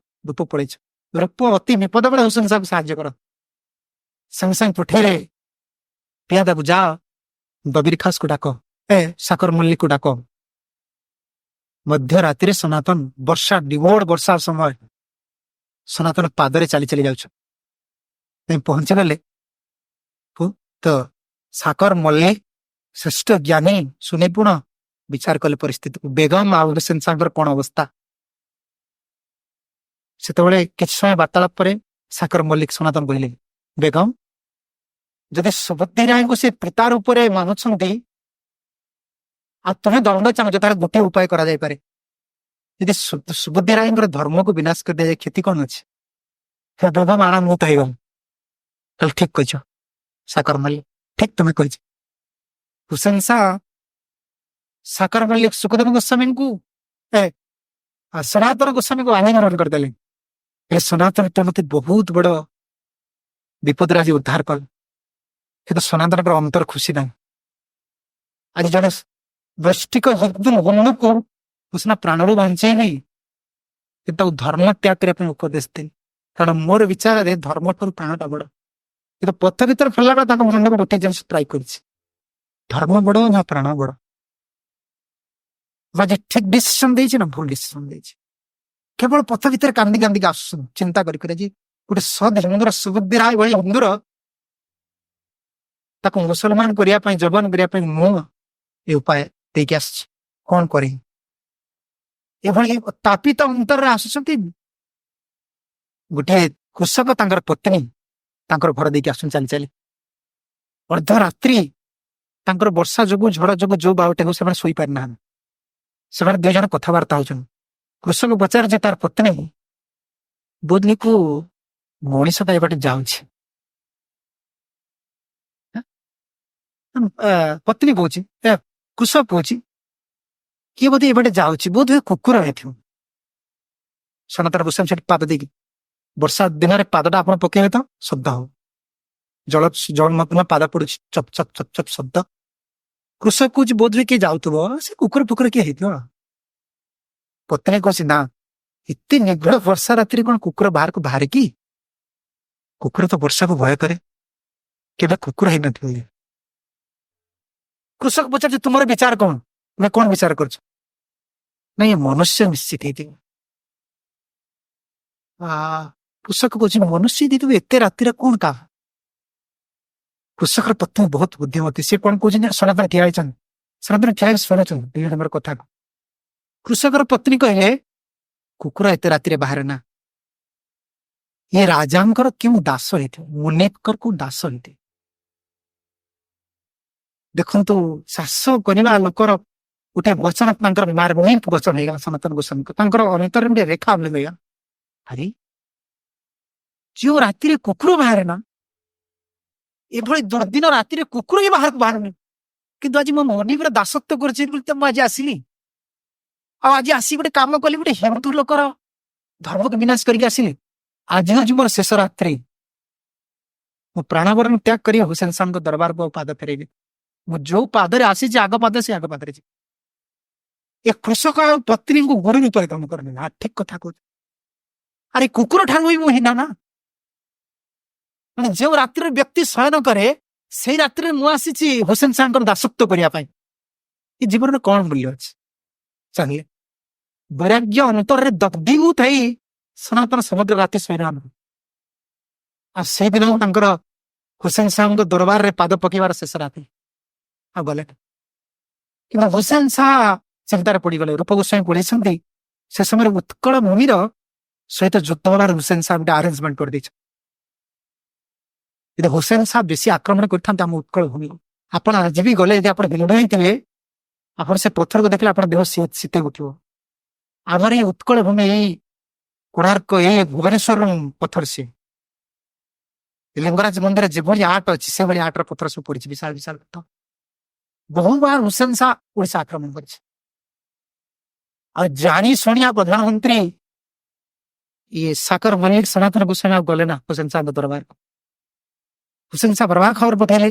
ରୂପ ପଳେଇଛ। ରୂପ ଅତି ବିପଦ ବେଳେ ହୁସେନ ଶାହକୁ ସାହାଯ୍ୟ କର। ସାଙ୍ଗେ ସାଙ୍ଗେ ପଠେଇଲେ, ପିଆଦାକୁ ଯାଅ, ଦବିର ଖାସକୁ ଡାକ, ସାକର ମଲ୍ଲିକକୁ ଡାକ। ମଧ୍ୟରାତିରେ ସନାତନ ବର୍ଷା, ନିବୋଡ଼ ବର୍ଷା ସମୟ, ସନାତନ ପାଦରେ ଚାଲି ଚାଲି ଯାଉଛ। ପହଞ୍ଚିଗଲେ ତ ସାକର ମଲ୍ଲିକ ଶ୍ରେଷ୍ଠ ଜ୍ଞାନୀ ସୁନିପୁଣ ବିଚାର କଲେ ପରିସ୍ଥିତିକୁ। ବେଗମ ଆଉ ହୁସେନ ସାଙ୍କର କଣ ଅବସ୍ଥା? ସେତେବେଳେ କିଛି ସମୟ ବାର୍ତ୍ତାଳାପ ପରେ ସାକର ମଲ୍ଲିକ ସନାତନ କହିଲେ, ବେଗମ, ଯଦି ସୁବୁଦ୍ଧି ରାୟଙ୍କୁ ସେ ପିତା ରୂପରେ ମାନୁଛନ୍ତି ଆଉ ତୁମେ ଦଣ୍ଡ ଚାହୁଁଛ, ତାର ଗୋଟିଏ ଉପାୟ କରାଯାଇପାରେ। ଯଦି ସୁବୁଦ୍ଧି ରାୟଙ୍କର ଧର୍ମକୁ ବିନାଶ କରିଦିଆଯାଏ କ୍ଷତି କଣ ଅଛି? ହେ ବେଗମ, ଆଣା ମୁଁ ତ ହେଇଗଲ। ତାହେଲେ ଠିକ କହିଛ ସାକର ମଲ୍ଲିକ, ଠିକ ତୁମେ କହିଛ। ହୁସେନ ଶାହ ସାକର ମଲ୍ଲିକ ସୁଖଦେବ ଗୋସ୍ୱାମୀଙ୍କୁ ସନାତନ ଗୋସ୍ୱାମୀଙ୍କୁ ଆଲିଙ୍ଗନ କରିଦେଲେ। ଏ ସନାତନ ମତେ ବହୁତ ବଡ ବିପଦରେ ଆଜି ଉଦ୍ଧାର କଲେ, କିନ୍ତୁ ସନାତନଙ୍କର ଅନ୍ତର ଖୁସି ନାହିଁ। ଆଜି ଜଣେ ବୈଷ୍ଠିକ ହିନ୍ଦୁକୁ ସିନା ପ୍ରାଣରୁ ବଞ୍ଚେଇ ନାହିଁ, କିନ୍ତୁ ତାକୁ ଧର୍ମ ତ୍ୟାଗ କରିବା ପାଇଁ ଉପଦେଶ ଦେଲି। କାରଣ ମୋର ବିଚାରରେ ଧର୍ମ ଠାରୁ ପ୍ରାଣଟା ବଡ। କିନ୍ତୁ ପଥ ଭିତରେ ଫେରିଲା ବେଳେ ତାଙ୍କ ମନକୁ ଗୋଟିଏ ଜିନିଷ ଟ୍ରାଏ କରିଛି, ଧର୍ମ ବଡ ନା ପ୍ରାଣ ବଡ? ବା ଯେ ଠିକ ଡିସିସନ ଦେଇଛି ନା ଭୁଲ ଡିସିସନ ଦେଇଛି? କେବଳ ପଥ ଭିତରେ କାନ୍ଦି କାନ୍ଦିକି ଆସୁଛନ୍ତି, ଚିନ୍ତା କରିକରି ଯେ ଗୋଟେ ସଦ୍ ହିନ୍ଦୁର ସୁବୁଦ୍ଧି ରାୟ ଭଳି ହିନ୍ଦୁର ତାକୁ ମୁସଲମାନ କରିବା ପାଇଁ, ଜବାନ କରିବା ପାଇଁ ମୁଁ ଏ ଉପାୟ ଦେଇକି ଆସିଛି, କଣ କରିବି? ଏଭଳି ତାପିତ ଅନ୍ତରରେ ଆସୁଛନ୍ତି। ଗୋଟିଏ କୃଷକ ତାଙ୍କର ପତ୍ନୀ ତାଙ୍କର ଘର ଦେଇକି ଆସୁଛନ୍ତି ଚାଲି ଚାଲି। ଅର୍ଦ୍ଧରାତ୍ରି ତାଙ୍କର ବର୍ଷା ଯୋଗୁଁ, ଝଡ଼ ଯୋଗୁଁ ଯୋଉ ବାଉଟେ ହଉ ସେମାନେ ଶୋଇପାରି ନାହାନ୍ତି। ସେମାନେ ଦୁଇ ଜଣ କଥାବାର୍ତ୍ତା ହଉଛନ୍ତି। କୃଷକ ପଚାରୁଛି ତାର ପତ୍ନୀ, ବୁଦ୍ଧିକୁ ମଣିଷଟା ଏବାଟେ ଯାଉଛି। ପତ୍ନୀ କହୁଛି, କୃଷକ କହୁଛି, କିଏ ବୋଧେ ଏବାଟେ ଯାଉଛି, ବୋଧ ହୁଏ କୁକୁର ହେଇଥିବ। ସନାତନ ଗୋସ୍ୱାମୀ ସେଠି ପାଦ ଦେଇକି, ବର୍ଷା ଦିନରେ ପାଦଟା ଆପଣ ପକେଇବେ ତ ଶବ୍ଦ ହବ, ଜଳ ପାଦ ପଡୁଛି, ଚପ ଚପ ଚପ ଚପ ଶବ୍ଦ। କୃଷକ କହୁଛି ବୋଧ ହୁଏ କିଏ ଯାଉଥିବ, ସେ କୁକୁର ଫୁକୁର କିଏ ହେଇଥିବ। ପତ୍ନୀ କହୁଛି, ନା, ଏତେ ନିଗ୍ରହ ବର୍ଷା ରାତିରେ କଣ କୁକୁର ବାହାରକୁ ବାହାରେ କି? କୁକୁର ତ ବର୍ଷାକୁ ଭୟ କରେ, କେବେ କୁକୁର ହେଇନଥିବ। କୃଷକ ପଚାରୁଛି, ତୁମର ବିଚାର କଣ? ତୁମେ କଣ ବିଚାର କରୁଛ? ନାଇଁ, ମନୁଷ୍ୟ ନିଶ୍ଚିତ ହେଇଥିବ। କୃଷକ କହୁଛି, ମନୁଷ୍ୟ ଦେଇଥିବ ଏତେ ରାତିରେ କଣ କାମ? କୃଷକର ପତ୍ନୀ ବହୁତ ବୁଦ୍ଧିମତୀ, ସେ କଣ କହୁଛନ୍ତି, ସନାତନ ଠିଆ ହେଇଛନ୍ତି, ସନାତନ ଠିଆ ହେଇ ଶୁଣୁଛନ୍ତି ଦୁଇ ଜଣଙ୍କର କଥାକୁ। କୃଷକର ପତ୍ନୀ କହିଲେ, କୁକୁର ଏତେ ରାତିରେ ବାହାରେ ନା, ଏ ରାଜାଙ୍କର କେଉଁ ଦାସ ହେଇଥିବ, ମୁନିଙ୍କର କୋଉ ଦାସ ହେଇଥିବ। ଦେଖନ୍ତୁ, ଶାସ କରିବା ଲୋକର ଗୋଟେ ବଚନ ତାଙ୍କର ମାର୍ମିକ ବଚନ ହେଇଗଲା ସନାତନ ଗୋସ୍ୱାମୀଙ୍କ। ତାଙ୍କର ଅନ୍ତରରେ ଗୋଟେ ରେଖା ମିଳିଗଲା, ଆରେ ଯୋଉ ରାତିରେ କୁକୁର ବାହାରେ ନା, ଏଭଳି ଦୁର୍ଦିନ ରାତିରେ କୁକୁର ହିଁ ବାହାରକୁ ବାହାରୁନି, କିନ୍ତୁ ଆଜି ମୋ ମନି ପୁରା ଦାସତ୍ୱ କରିଛି ବୋଲି ତ ମୁଁ ଆଜି ଆସିଲି। ଆଉ ଆଜି ଆସି ଗୋଟେ କାମ କଲି, ଗୋଟେ ହିନ୍ଦୁ ଲୋକର ଧର୍ମକୁ ବିନାଶ କରିକି ଆସିଲି। ଆଜି ହଉଛି ମୋର ଶେଷ ରାତ୍ରି, ମୁଁ ପ୍ରାଣବରଣ ତ୍ୟାଗ କରି ହୁସେନ ସାଙ୍କ ଦରବାରକୁ ଆଉ ପାଦ ଫେରେଇବି। ମୁଁ ଯୋଉ ପାଦରେ ଆସିଛି ଆଗ ପାଦ, ସେ ଆଗ ପାଦରେ ଯିବି। ଏ କୃଷକ ଆଉ ପତ୍ନୀଙ୍କୁ ଗୁରୁ ରୂପରେ କାମ କରିନେଲା। ଠିକ କଥା କହୁଛି। ଆରେ କୁକୁର ଠାରୁ ବି ମୁଁ ହୀନ ନା। ମାନେ ଯେଉଁ ରାତ୍ରିରେ ବ୍ୟକ୍ତି ଶୟନ କରେ, ସେଇ ରାତ୍ରିରେ ମୁଁ ଆସିଛି ହୁସେନ ସାଙ୍କର ଦାସତ୍ୱ କରିବା ପାଇଁ। ଏ ଜୀବନରେ କଣ ମୂଲ୍ୟ ଅଛି? ଚାହିଁଲେ ବୈରାଗ୍ୟ ଅନ୍ତରରେ ଦଗ୍ଧୀଭୂତ ହେଇ ସନାତନ ସମୁଦ୍ର ରାତି ଶୟନ। ଆଉ ସେଇଦିନ ତାଙ୍କର ହୁସେନ ସାହଙ୍କ ଦରବାରରେ ପାଦ ପକେଇବାର ଶେଷ ରାତି। ଆଉ ଗଲେ, କିନ୍ତୁ ହୁସେନ ଶାହ ଚିନ୍ତାରେ ପଡିଗଲେ। ରୂପ ଗୋସ୍ୱାମୀ ପଢିଛନ୍ତି, ସେ ସମୟରେ ଉତ୍କଳ ଭୂମିର ସହିତ ଯୁଦ୍ଧ ହେବାର ହୁସେନ ଶାହ ଗୋଟେ ଆରେଞ୍ଜମେଣ୍ଟ କରିଦେଇଛନ୍ତି। ଯଦି ହୁସେନ ଶାହ ବେଶୀ ଆକ୍ରମଣ କରିଥାନ୍ତେ ଆମ ଉତ୍କଳ ଭୂମି, ଆପଣ ଆଜି ବି ଗଲେ, ଯଦି ଆପଣ ଭିନ୍ନ ହେଇଥିବେ, ଆପଣ ସେ ପଥରକୁ ଦେଖିଲେ ଆପଣ ଦେହ ଶୀତ ଉଠିବ। ଆମର ଏଇ ଉତ୍କଳ ଭୂମି, ଏଇ କୋଣାର୍କ, ଏଇ ଭୁବନେଶ୍ୱର ପଥର, ସେ ଲିଙ୍ଗରାଜ ମନ୍ଦିର ଯେଭଳି ଆର୍ଟ ଅଛି, ସେଭଳି ଆର୍ଟର ପଥର ସବୁ ପଡିଛି, ବିଶାଳ ବିଶାଳ ପଥର। ବହୁବାର ହୁସେନ ଶାହ ଓଡିଶା ଆକ୍ରମଣ କରିଛି। ଆଉ ଜାଣି ଶୁଣିଆ ପ୍ରଧାନମନ୍ତ୍ରୀ ଇଏ ସାକର ମଲ୍ଲିକ ସନାତନ ଗୋସ୍ୱାମୀ ଆଉ ଗଲେ ନା ହୁସେନ ଶାହଙ୍କ ଦରବାରକୁ। ହୁସେନ ଶାହ ବରବା ଖବର ପଠାଇଲେ,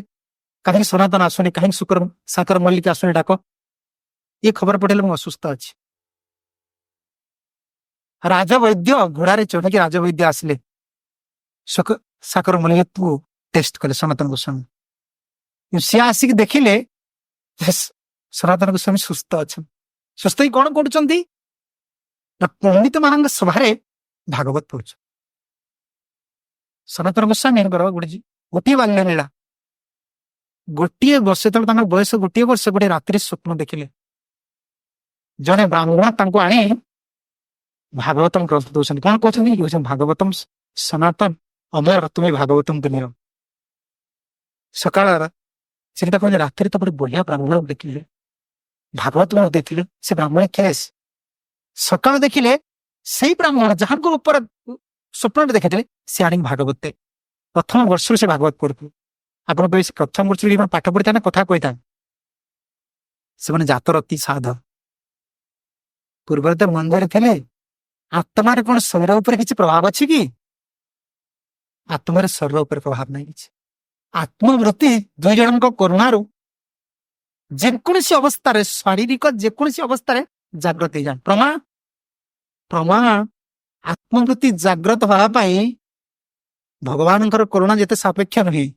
କାହିଁକି ସନାତନ ଆସୁନି, କାହିଁକି ସାକର ମଲ୍ଲିକ ଆସୁନି, ଡାକ। ଇଏ ଖବର ପଠେଇଲେ ମୁଁ ଅସୁସ୍ଥ ଅଛି। ରାଜବୈଦ୍ୟ ଘୋଡାରେ ଚଢିକି ରାଜବୈଦ୍ୟ ଆସିଲେ, ସାକର ମଲ୍ଲିକକୁ ଟେଷ୍ଟ କଲେ ସନାତନ ଗୋସ୍ୱାମୀ। ସିଏ ଆସିକି ଦେଖିଲେ ସନାତନ ଗୋସ୍ୱାମୀ ସୁସ୍ଥ ଅଛନ୍ତି। ସୁସ୍ଥ ହେଇ କଣ କରୁଛନ୍ତି ନା, ପଣ୍ଡିତ ମାନଙ୍କ ସଭାରେ ଭାଗବତ ପଢୁଛ। ସନାତନ ଗୋସ୍ୱାମୀଙ୍କର ଗୋଟିଏ ବାଲ୍ୟ ଲୀଳା, ଗୋଟିଏ ବର୍ଷ ଯେତେବେଳେ ତାଙ୍କ ବୟସ ଗୋଟିଏ ବର୍ଷ ଗୋଟେ ରାତିରେ ସ୍ୱପ୍ନ ଦେଖିଲେ ଜଣେ ବ୍ରାହ୍ମଣ ତାଙ୍କୁ ଆଣି ଭାଗବତମ ଗ୍ରନ୍ଥ ଦଉଛନ୍ତି। କଣ କହୁଛନ୍ତି? କହୁଛନ୍ତି ଭାଗବତମ ସନାତନ ଅମର, ତୁମେ ଭାଗବତମକୁ ନିଅ। ସକାଳ ସେଟା କହିଲେ ରାତିରେ ତ ଗୋଟେ ବଢିଆ ବ୍ରାହ୍ମଣ ଦେଖିଲେ, ଭାଗବତ ଦେଇଥିଲେ। ସେ ବ୍ରାହ୍ମଣ କେସ୍ ସକାଳୁ ଦେଖିଲେ ସେଇ ବ୍ରାହ୍ମଣ ଯାହାଙ୍କୁ ଉପରେ ସ୍ୱପ୍ନରେ ଦେଖିଥିଲେ ସେ ଆଣିକି ଭାଗବତ ଦେ। ପ୍ରଥମ ବର୍ଷରୁ ସେ ଭାଗବତ ପଢୁଥିଲେ। ଆପଣ କହିବେ ସେ ପ୍ରଥମ ବର୍ଷରୁ ପାଠ ପଢିଥାଏ ନା କଥା କହିଥାଏ? ସେମାନେ ଜାତରତି ସାଧ ପୂର୍ବରୁ ତ ମନ୍ଦିରରେ ଥିଲେ। ଆତ୍ମାରେ କଣ ଶରୀର ଉପରେ କିଛି ପ୍ରଭାବ ଅଛି କି? ଆତ୍ମାରେ ଶରୀର ଉପରେ ପ୍ରଭାବ ନାହିଁ କିଛି। ଆତ୍ମବୃତ୍ତି ଦୁଇ ଜଣଙ୍କ କରୁଣାରୁ ଯେକୌଣସି ଅବସ୍ଥାରେ ଶାରୀରିକ ଯେକୌଣସି ଅବସ୍ଥାରେ ଜାଗ୍ରତ ହେଇଯାଏ। ପ୍ରମାଣ ଆତ୍ମବୃତ୍ତି ଜାଗ୍ରତ ହେବା ପାଇଁ ଭଗବାନଙ୍କର କରୁଣା ଯେତେ ସାପେକ୍ଷ ନୁହେଁ,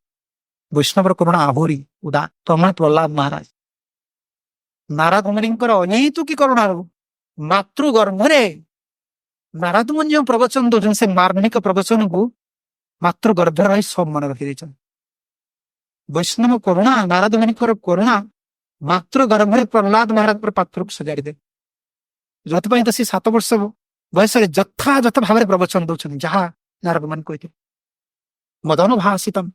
ବୈଷ୍ଣବର କରୁଣା ଆହୁରି ଉଦା। ପ୍ରମାଣ ପ୍ରହ୍ଲାଦ ମହାରାଜ ନାରଦ ମୁନିଙ୍କର ଅନେତୁକି କରୁଣାରୁ ମାତୃ ଗର୍ଭରେ ନାରଦ ମୁନି ଯେଉଁ ପ୍ରବଚନ ଦଉଛନ୍ତି ସେ ମାର୍ମିକ ପ୍ରବଚନକୁ ମାତୃ ଗର୍ଭରେ ରହି ସବୁ ମନେ ରଖିଦେଇଛନ୍ତି। ବୈଷ୍ଣବ କରୁଣା ନାରଦ ମୁନିଙ୍କର କରୁଣା ମାତୃ ଗର୍ଭରେ ପ୍ରହ୍ଲାଦ ମହାରାଜଙ୍କର ପାତ୍ରକୁ ସଜାଡ଼ିଦେ। ଯୋଉଥିପାଇଁ ତ ସେ 7 ବର୍ଷ ବୟସରେ ଯଥାଯଥ ଭାବରେ ପ୍ରବଚନ ଦଉଛନ୍ତି ଯାହା ନାରଦ ମୁନି କହିଥିଲେ। ମଦନୁଭାସିତମ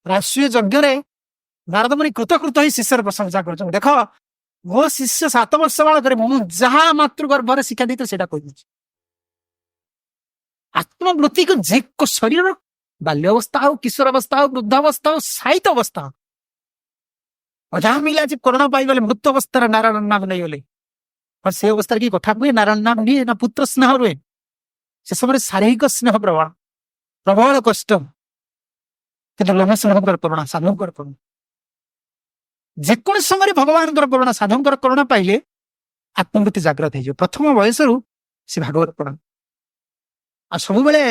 ରାଷ୍ଟ୍ରୀୟ ଯଜ୍ଞରେ ନାରଦ ମୁନି କୃତକୃତ ହିଁ ଶିଷ୍ୟର ପ୍ରଶଂସା କରୁଛନ୍ତି। ଦେଖ ମୋ ଶିଷ୍ୟ 7 ବର୍ଷ ବାଳକରେ ମୁଁ ଯାହା ମାତୃ ଗର୍ଭରେ ଶିକ୍ଷା ଦେଇଥିଲି ସେଇଟା କହିଦେଉଛି। ଆତ୍ମବୃତ୍ତିକୁ ଯେ ଶରୀରର ବାଲ୍ୟ ଅବସ୍ଥା ହଉ, କିଶୋର ଅବସ୍ଥା ହଉ, ବୃଦ୍ଧ ଅବସ୍ଥା ହଉ, ସାହିତ୍ୟ ଅବସ୍ଥା ହଉ, ଯାହା ମିଳିଲା ଯେ କରୋନା ପାଇଗଲେ, ମୃତ୍ୟୁ ଅବସ୍ଥାରେ ନାରାୟଣ ନାମ ନେଇଗଲେ, ସେ ଅବସ୍ଥାରେ କି କଥା କୁହେ? ନାରାୟଣ ନାମ ନିଏ ନା ପୁତ୍ର ସ୍ନେହ ରୁହେ? ସେ ସମୟରେ ଶାରୀରିକ ସ୍ନେହ ପ୍ରବଳ କଷ୍ଟ, କିନ୍ତୁ ଲୋକ ସ୍ନେହଙ୍କର କରୁଣା, ସାଧୁଙ୍କର କରୁଣା। ଯେକୌଣସି ସମୟରେ ଭଗବାନଙ୍କର କରୁଣା, ସାଧୁଙ୍କର କରୁଣା ପାଇଲେ ଆତ୍ମବୃତ୍ତି ଜାଗ୍ରତ ହେଇଯିବ। ପ୍ରଥମ ବୟସରୁ ସେ ଭାଗବତ ପଢ। ଆଉ ସବୁବେଳେ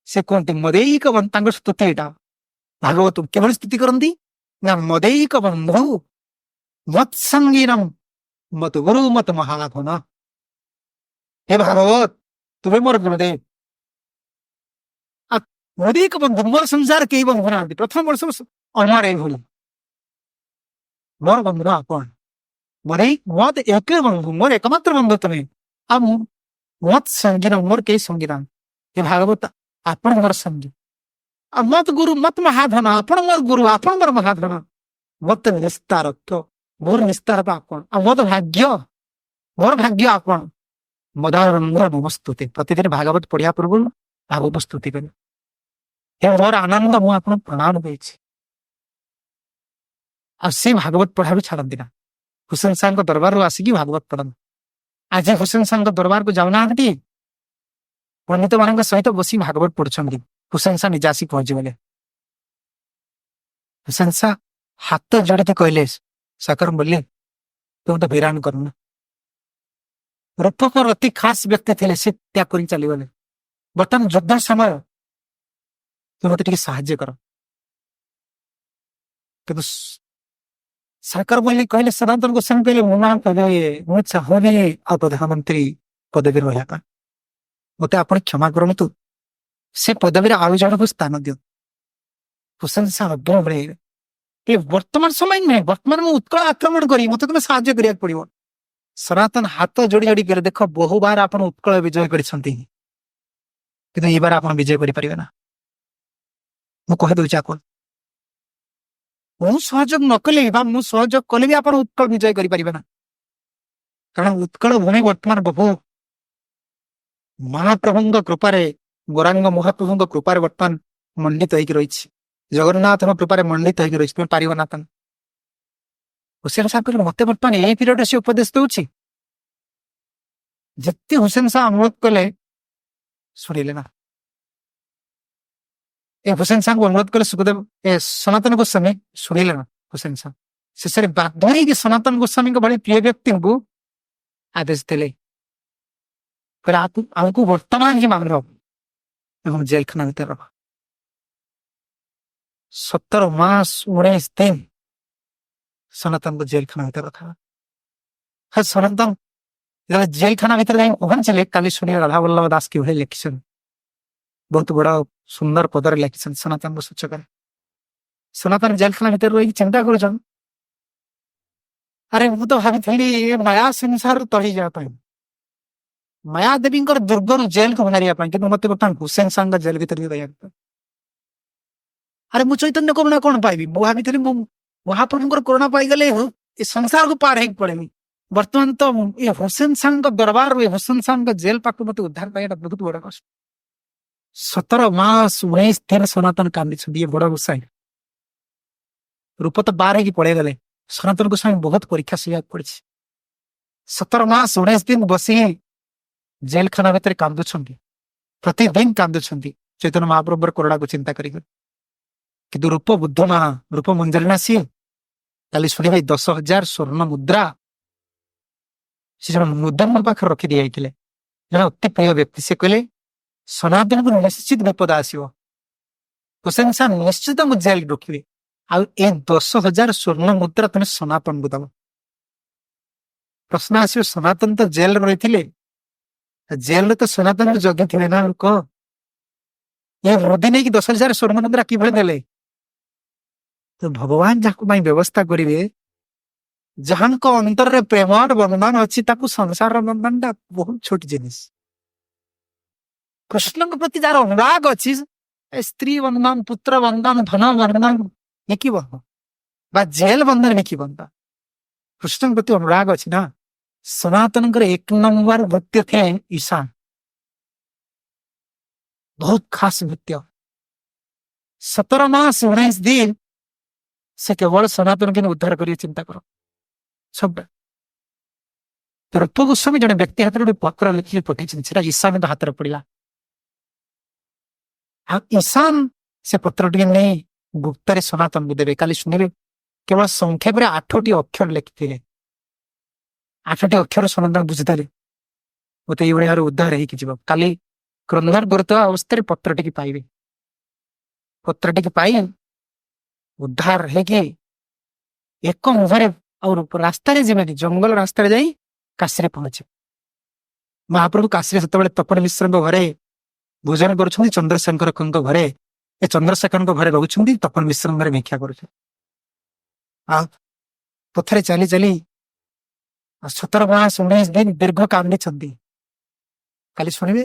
ସେ କୁହନ୍ତି ମଦେଇକ ବନ୍ଧୁ, ତାଙ୍କର ସ୍ତୁତି ଏଇଟା। ଭାଗବତ କେବଳ ସ୍ତୁତି କରନ୍ତି ନା ମଦେଇକ ବନ୍ଧୁ ମତ ସଙ୍ଗୀନମ ମତ ଗୁରୁ ମତ ମହାଧନ। ହେ ଭାଗବତ ତୁମେ ମୋର ଗୁରୁଦେବ। ମଦେଇକ ବନ୍ଧୁ, ମୋର ସଂସାର କେହି ବନ୍ଧୁ ନାହାନ୍ତି। ପ୍ରଥମ ବର୍ଷ ଅନାର ଏଇଭଳି ମୋର ବନ୍ଧୁ ଆପଣ ମତ ଏକ ବନ୍ଧୁ, ମୋର ଏକମାତ୍ର ବନ୍ଧୁ ତମେ। ଆଉ ମତ ସଙ୍ଗୀନ, ମୋର କେହି ସଙ୍ଗୀ ନାହାନ୍ତି। ହେ ଭାଗବତ ଆପଣ ମୋର ସଙ୍ଗୀ। ଆଉ ମତ ଗୁରୁ ମତ ମହାଧନ, ଆପଣ ମୋର ଗୁରୁ, ଆପଣ ମୋର ମହାଧନ। ମତ ନିସ୍ତାର, ମୋର ନିସ୍ତାର ଆପଣ। ଆଉ ମୋର ଭାଗ୍ୟ ଆପଣ। ମଦାରଙ୍ଗର ନମସ୍ତୁତି। ପ୍ରତିଦିନ ଭାଗବତ ପଢିବା ପୂର୍ବରୁ ଭାଗବତ ସ୍ତୁତି କରିବେ। ହେ ମୋର ଆନନ୍ଦ, ମୁଁ ଆପଣଙ୍କୁ ପ୍ରଣାମ ଦେଇଛି। ଆଉ ସେ ଭାଗବତ ପଢା ବି ଛାଡନ୍ତି ନା। ହୁସେନ ଶାହଙ୍କ ଦରବାରରୁ ଆସିକି ଭାଗବତ ପଢନ୍ତି। ଆଜି ହୁସେନ ଶାହଙ୍କ ଦରବାରକୁ ଯାଉନାହାନ୍ତି, ପଣ୍ଡିତ ମାନଙ୍କ ସହିତ ବସି ଭାଗବତ ପଢୁଛନ୍ତି। ହୁସେନ ଶାହ ନିଜେ ଆସି ପହଞ୍ଚିଗଲେ। ହୁସେନ ଶାହ ହାତ ଯୋଡ଼ିତେ କହିଲେ, ସାକର ବୋଲେ ତୁ ତ ହଇରାଣ କରୁନା। ରୂପକର ଅତି ଖାସ ବ୍ୟକ୍ତି ଥିଲେ, ସେ ତ୍ୟାଗ କରି ଚାଲିଗଲେ। ବର୍ତ୍ତମାନ ଯୁଦ୍ଧ ସମୟ, ତୁ ମତେ ଟିକେ ସାହାଯ୍ୟ କର। କିନ୍ତୁ ସାକର ବୋଲି କହିଲେ, ସନାତନ ଗୋସ୍ୱାମୀ କହିଲେ ମୁଁ ଚାହୁଁନି ଆଉ ପ୍ରଧାନମନ୍ତ୍ରୀ ପଦବୀ ରହିବା ପାଇଁ। ମତେ ଆପଣ କ୍ଷମା କରନ୍ତୁ, ସେ ପଦବୀରେ ଆଉ ଜଣଙ୍କୁ ସ୍ଥାନ ଦିଅନ୍ତୁ। ହୁସେନ ଶାହ ବର୍ତ୍ତମାନ ସମୟ ନୁହେଁ, ବର୍ତ୍ତମାନ ମୁଁ ଉତ୍କଳ ଆକ୍ରମଣ କରି ମତେ ତମେ ସାହାଯ୍ୟ କରିବାକୁ ପଡିବ। ସନାତନ ହାତ ଯୋଡି ଯୋଡି କରେ, ଦେଖ ବହୁବାର ଆପଣ ଉତ୍କଳ ବିଜୟ କରିଛନ୍ତି, କିନ୍ତୁ ଏଇବାର ଆପଣ ବିଜୟ କରିପାରିବେ ନା। ମୁଁ କହିଦଉଛି ଆପଣ, ମୁଁ ସହଯୋଗ ନ କଲେ ବା ମୁଁ ସହଯୋଗ କଲେ ବି ଆପଣ ଉତ୍କଳ ବିଜୟ କରିପାରିବେ ନା। କାରଣ ଉତ୍କଳ ଭୂମି ବର୍ତ୍ତମାନ ବହୁ ମହାପ୍ରଭୁଙ୍କ କୃପାରେ, ଗୌରାଙ୍ଗ ମହାପ୍ରଭୁଙ୍କ କୃପାରେ ବର୍ତ୍ତମାନ ମଣ୍ଡିତ ହେଇକି ରହିଛି। ଜଗନ୍ନାଥଙ୍କ କୃପାରେ ମଣ୍ଡିତ ହେଇକି ରହିଛି। ତୁମେ ପାରିବ ନା ତାଙ୍କୁ। ହୁସେନ ଶାହ କହିଲେ, ମତେ ବର୍ତ୍ତମାନ ଏଇ ପିରିୟଡରେ ସେ ଉପଦେଶ ଦଉଛି। ଯେତେ ହୁସେନ ଶାହ ଅନୁରୋଧ କଲେ ଶୁଣିଲେ ନା। ଏ ହୁସେନ ଶାହଙ୍କୁ ଅନୁରୋଧ କଲେ ସୁଖଦେବ, ସନାତନ ଗୋସ୍ୱାମୀ ଶୁଣିଲେ ନା। ହୁସେନ ଶାହ ଶେଷରେ ବାଧ୍ୟ ହେଇକି ସନାତନ ଗୋସ୍ୱାମୀଙ୍କ ଭଳି ପ୍ରିୟ ବ୍ୟକ୍ତିଙ୍କୁ ଆଦେଶ ଦେଲେ, ଆମକୁ ବର୍ତ୍ତମାନ ହିଁ ମାମଲା ଏବଂ ଜେଲଖାନା ଭିତରେ ରଖ। 17 ମାସ 19 ଦିନ ସନାତନକୁ ଜେଲଖାନା ଭିତରେ ରଖା। ସନାତନ ଯେତେବେଳେ ଜେଲଖାନା ଭିତରେ ଯାଇ ପହଞ୍ଚିଲେ, କାଲି ଶୁଣିଲେ ରାଧା ବଲ୍ଲଭ ଦାସ କିଭଳି ଲେଖିଛନ୍ତି, ବହୁତ ବଡ ସୁନ୍ଦର ପଦରେ ଲେଖିଛନ୍ତି ସନାତନଙ୍କ ସୂଚକରେ। ସନାତନ ଜେଲଖାନା ଭିତରେ ରହିକି ଚିନ୍ତା କରୁଛନ୍ ଆରେ ମୁଁ ତ ଭାବିଥିଲି ଏ ମାୟା ସଂସାରରୁ ତଳି ଯିବା ପାଇଁ ମାୟା ଦେବୀଙ୍କର ଦୁର୍ଗରୁ ଜେଲକୁ ବାହାରିବା ପାଇଁ କିନ୍ତୁ ମତେ ବର୍ତ୍ତମାନ ହୁସେନ ସାଙ୍ଗ ଜେଲ ଭିତରେ ବି ରହିବାକୁ ପଡିବ। ଆରେ ମୁଁ ଚୈତନ୍ୟ କରୁଣା କଣ ପାଇବି ମୁଁ ଭାବିଥିଲି ମୁଁ ମହାପ୍ରଭୁଙ୍କର କରୁଣା ପାଇଗଲେ ଏ ସଂସାରକୁ ପାର ହେଇକି ପଳେଇବି ବର୍ତ୍ତମାନ ତ ଏ ହୁସେନ ସାଙ୍ଗ ଦରବାରରୁ ଏ ହୁସେନ ସାଙ୍ଗ ଜେଲ ପାଖରୁ ମତେ ଉଦ୍ଧାର ପାଇବା ବହୁତ ବଡ କଷ୍ଟ। 17 ମାସ 19 ଦିନ ସନାତନ କାନ୍ଦିଛନ୍ତି ଏ ବଡ ଗୋସାଇଁ ରୂପ ତ ବାର ହେଇକି ପଳେଇ ଗଲେ ସନାତନ ଗୋସ୍ୱାମୀ ବହୁତ ପରୀକ୍ଷା ସହିବାକୁ ପଡିଛି 17 ମାସ 19 ଦିନ ବସି ଜେଲଖାନା ଭିତରେ କାନ୍ଦୁଛନ୍ତି ପ୍ରତିଦିନ କାନ୍ଦୁଛନ୍ତି ଚୈତନ୍ୟ ମହାପ୍ରଭୁଙ୍କର କରୁଣାକୁ ଚିନ୍ତା କରିକି କିନ୍ତୁ ରୂପ ବୁଦ୍ଧ ନା ରୂପ ମଞ୍ଜରୀ ନା ସିଏ କାଲି ଶୁଣିବେ 10,000 ସ୍ୱର୍ଣ୍ଣ ମୁଦ୍ରା ସେ ଜଣେ ମୁଦ୍ରାଙ୍କ ପାଖରେ ରଖି ଦିଆଯାଇଥିଲେ ଜଣେ ଅତି ପ୍ରିୟ ବ୍ୟକ୍ତି ସେ କହିଲେ ସନାତନକୁ ନିଶ୍ଚିତ ବିପଦ ଆସିବ ହୁସେନ ସାର୍ ନିଶ୍ଚିତ ମୁଁ ଜେଲ ରଖିବି ଆଉ ଏ 10,000 ସ୍ୱର୍ଣ୍ଣ ମୁଦ୍ରା ତମେ ସନାତନକୁ ଦବ ପ୍ରଶ୍ନ ଆସିବ ସନାତନ ତ ଜେଲରେ ରହିଥିଲେ ଜେଲରେ ତ ସନାତନ ଯୋଗ୍ୟ ଥିଲେ ନା ଲୋକ ଏ ବୃଦ୍ଧି ନେଇକି 10,000 ସ୍ୱର୍ଣ୍ଣ ମୁଦ୍ରା କିଭଳି ଦେଲେ ତ ଭଗବାନ ଯାହାକୁ ପାଇଁ ବ୍ୟବସ୍ଥା କରିବେ ଯାହାଙ୍କ ଅନ୍ତରରେ ପ୍ରେମର ବନ୍ଧନ ଅଛି ତାକୁ ସଂସାରର ବନ୍ଧନଟା ବହୁତ ଛୋଟ ଜିନିଷ କୃଷ୍ଣଙ୍କ ପ୍ରତି ଯାହାର ଅନୁରାଗ ଅଛି ସ୍ତ୍ରୀ ବନ୍ଧନ ପୁତ୍ର ବନ୍ଧନ ଧନ ବନ୍ଧନ ନେକି ବନ୍ଧନ ବା ଜେଲ ବନ୍ଧନ ନେକି ବନ୍ଧନ କୃଷ୍ଣଙ୍କ ପ୍ରତି ଅନୁରାଗ ଅଛି ନା ସନାତନଙ୍କର 1 ନମ୍ବର ଭକ୍ତ ଥିଲେ ଈଶାନ ବହୁତ ଖାସ ଭକ୍ତ 17 ମାସ 19 ଦିନ ସେ କେବଳ ସନାତନକୁ ଉଦ୍ଧାର କରି ଚିନ୍ତା କର ସବୁବେଳେ ରୂପ ଗୋସ୍ୱାମୀ ଜଣେ ବ୍ୟକ୍ତି ହାତରେ ଗୋଟେ ପତ୍ର ଲେଖିକି ପଠେଇଛନ୍ତି ସେଟା ଈଶାନଙ୍କ ହାତରେ ପଡିଲା ଆଉ ଈଶାନ ସେ ପତ୍ରଟିକୁ ନେଇ ଗୁପ୍ତରେ ସନାତନକୁ ଦେବେ କାଲି ଶୁଣିବେ କେବଳ ସଂକ୍ଷେପରେ 8ଟି ଅକ୍ଷର ଲେଖିଥିଲେ 8ଟି ଅକ୍ଷର ସନାତନ ବୁଝିଥିଲେ ମତେ ଏଇଭଳି ଭାବରେ ଉଦ୍ଧାର ହେଇକି ଯିବ କାଲି କ୍ରନ୍ଦନ କରୁଥିବା ଅବସ୍ଥାରେ ପତ୍ରଟିକି ପାଇବେ ପତ୍ରଟିକି ପାଇ ଉଦ୍ଧାର ହେଇକି ଏକ ମୁହଁରେ ଆଉ ରାସ୍ତାରେ ଯିବେନି ଜଙ୍ଗଲ ରାସ୍ତାରେ ଯାଇ କାଶୀରେ ପହଞ୍ଚିବ ମହାପ୍ରଭୁ କାଶୀରେ ସେତେବେଳେ ତପନ ମିଶ୍ରଙ୍କ ଘରେ ଭୋଜନ କରୁଛନ୍ତି ଚନ୍ଦ୍ରଶେଖରଙ୍କ ଘରେ ଏ ଚନ୍ଦ୍ରଶେଖରଙ୍କ ଘରେ ରହୁଛନ୍ତି ତପନ ମିଶ୍ରଙ୍କ ଘରେ ଭିକ୍ଷା କରୁଛନ୍ତି ଆଉ ପଥରେ ଚାଲି ଚାଲି 17 ମାସ 19 ଦିନ ଦୀର୍ଘ କାନ୍ଦିଛନ୍ତି କାଲି ଶୁଣିବେ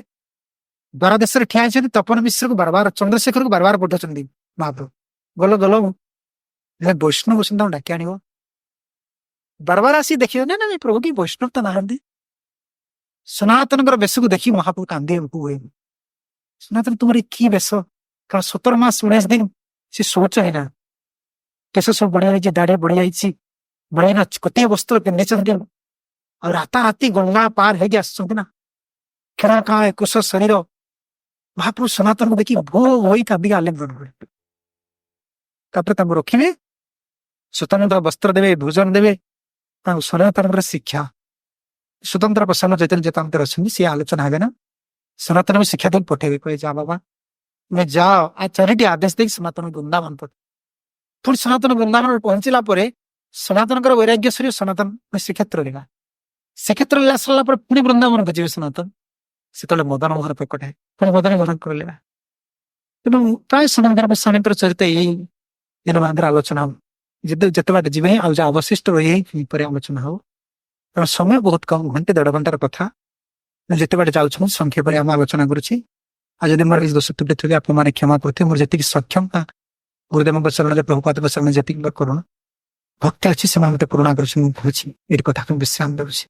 ଦ୍ୱାର ଦେଶରେ ଠିଆ ହେଇଛନ୍ତି ତପନ ମିଶ୍ରକୁ ବାରବାର ଚନ୍ଦ୍ରଶେଖରକୁ ବାରବାର ପଠାଉଛନ୍ତି ମହାପ୍ରଭୁ ଗଲ ଗଲ ବୈଷ୍ଣବ ବସନ୍ତ ଡାକି ଆଣିବ ବାରବାର ଆସି ଦେଖିବେ ନା ପ୍ରଭୁ କି ବୈଷ୍ଣବ ତ ନାହାନ୍ତି ସନାତନଙ୍କର ବେଶକୁ ଦେଖି ମହାପ୍ରଭୁ କାନ୍ଦିବାକୁ ହୁଏ ସନାତନ ତୁମର କି ବେଶ କାରଣ 17 ମାସ 19 ଦିନ ସେ ଶୌଚ ହେଇନା କେଶ ସବୁ ବଢିଆ ଯାଇଛି ଦାଢି ବଢି ଯାଇଛି ବଢିଆ କେତେ ବସ୍ତ୍ର ପିନ୍ଧିଛନ୍ତି ଆଉ ରାତାରାତି ଗଙ୍ଗା ପାର ହେଇକି ଆସୁଛନ୍ତି ନା ଖେଳା କାଁ ଏକୁଶ ଶରୀର ମହାପ୍ରଭୁ ସନାତନକୁ ଦେଖି ଭୋ ହୋଇ କାନ୍ଦିକି ଆଲିଙ୍ଗନ କରେ ତାପରେ ତାଙ୍କୁ ରଖିବେ ସ୍ୱତନ୍ତ୍ର ବସ୍ତ୍ର ଦେବେ ଭୋଜନ ଦେବେ ତାଙ୍କୁ ସନାତନଙ୍କର ଶିକ୍ଷା ସ୍ୱତନ୍ତ୍ର ପ୍ରସନ୍ନ ଚୈତନ୍ୟ ଯେତାନ୍ତର ଅଛନ୍ତି ସିଏ ଆଲୋଚନା ହେବେ ନା ସନାତନ ଶିକ୍ଷା ଦେଇ ପଠେଇବେ କହେ ଯା ବାବା ତୁମେ ଯାଅ ଆଉ 4ଟି ଆଦେଶ ଦେଇକି ସନାତନ ବୃନ୍ଦାବନ ପଠେ ପୁଣି ସନାତନ ବୃନ୍ଦାବନରେ ପହଞ୍ଚିଲା ପରେ ସନାତନଙ୍କର ବୈରାଗ୍ୟ ସରିବ ସନାତନ ଶ୍ରୀକ୍ଷେତ୍ରରେ ଶ୍ରୀକ୍ଷେତ୍ର ଲୀଳା ସରିଲା ପରେ ପୁଣି ବୃନ୍ଦାବନକୁ ଯିବେ ସନାତନ ସେତେବେଳେ ମଦନ ମୋହନ ପ୍ରକଟ ହେ ପୁଣି ମଦନ ମୋହନ କରିଲେ ତେଣୁ ପ୍ରାୟ ସନାତନ ସ୍ୱାମୀଙ୍କର ଚରିତ ଏଇ ଦିନ ମାନଙ୍କର ଆଲୋଚନା ହବ ଯେତେ ବାଟ ଯିବେ ଆଉ ଯାହା ଅବଶିଷ୍ଟ ରହି ପରେ ଆଲୋଚନା ହବ କାରଣ ସମୟ ବହୁତ କମ 1-1.5 ଘଣ୍ଟାର କଥା ଯେତେ ବାଟ ଯାଉଛନ୍ତି ସଂକ୍ଷେପରେ ଆମେ ଆଲୋଚନା କରୁଛି ଆଉ ଯଦି ମୋର ଦୋଷ ତ୍ରୁଟି ଥିବେ ଆପଣମାନେ କ୍ଷମା କରୁଥିବେ ମୋର ଯେତିକି ସକ୍ଷମତା ଗୁରୁଦେବଙ୍କ ଶରଣରେ ପ୍ରଭୁପାଦଙ୍କ ଶରଣରେ ଯେତିକି କରୁଣା ଭକ୍ତି ଅଛି ସେମାନେ ମତେ ପୁରୁଣା କରୁଛନ୍ତି ମୁଁ କହୁଛି ଏଇ କଥାକୁ ବିଶ୍ରାମ ଦେଉଛି।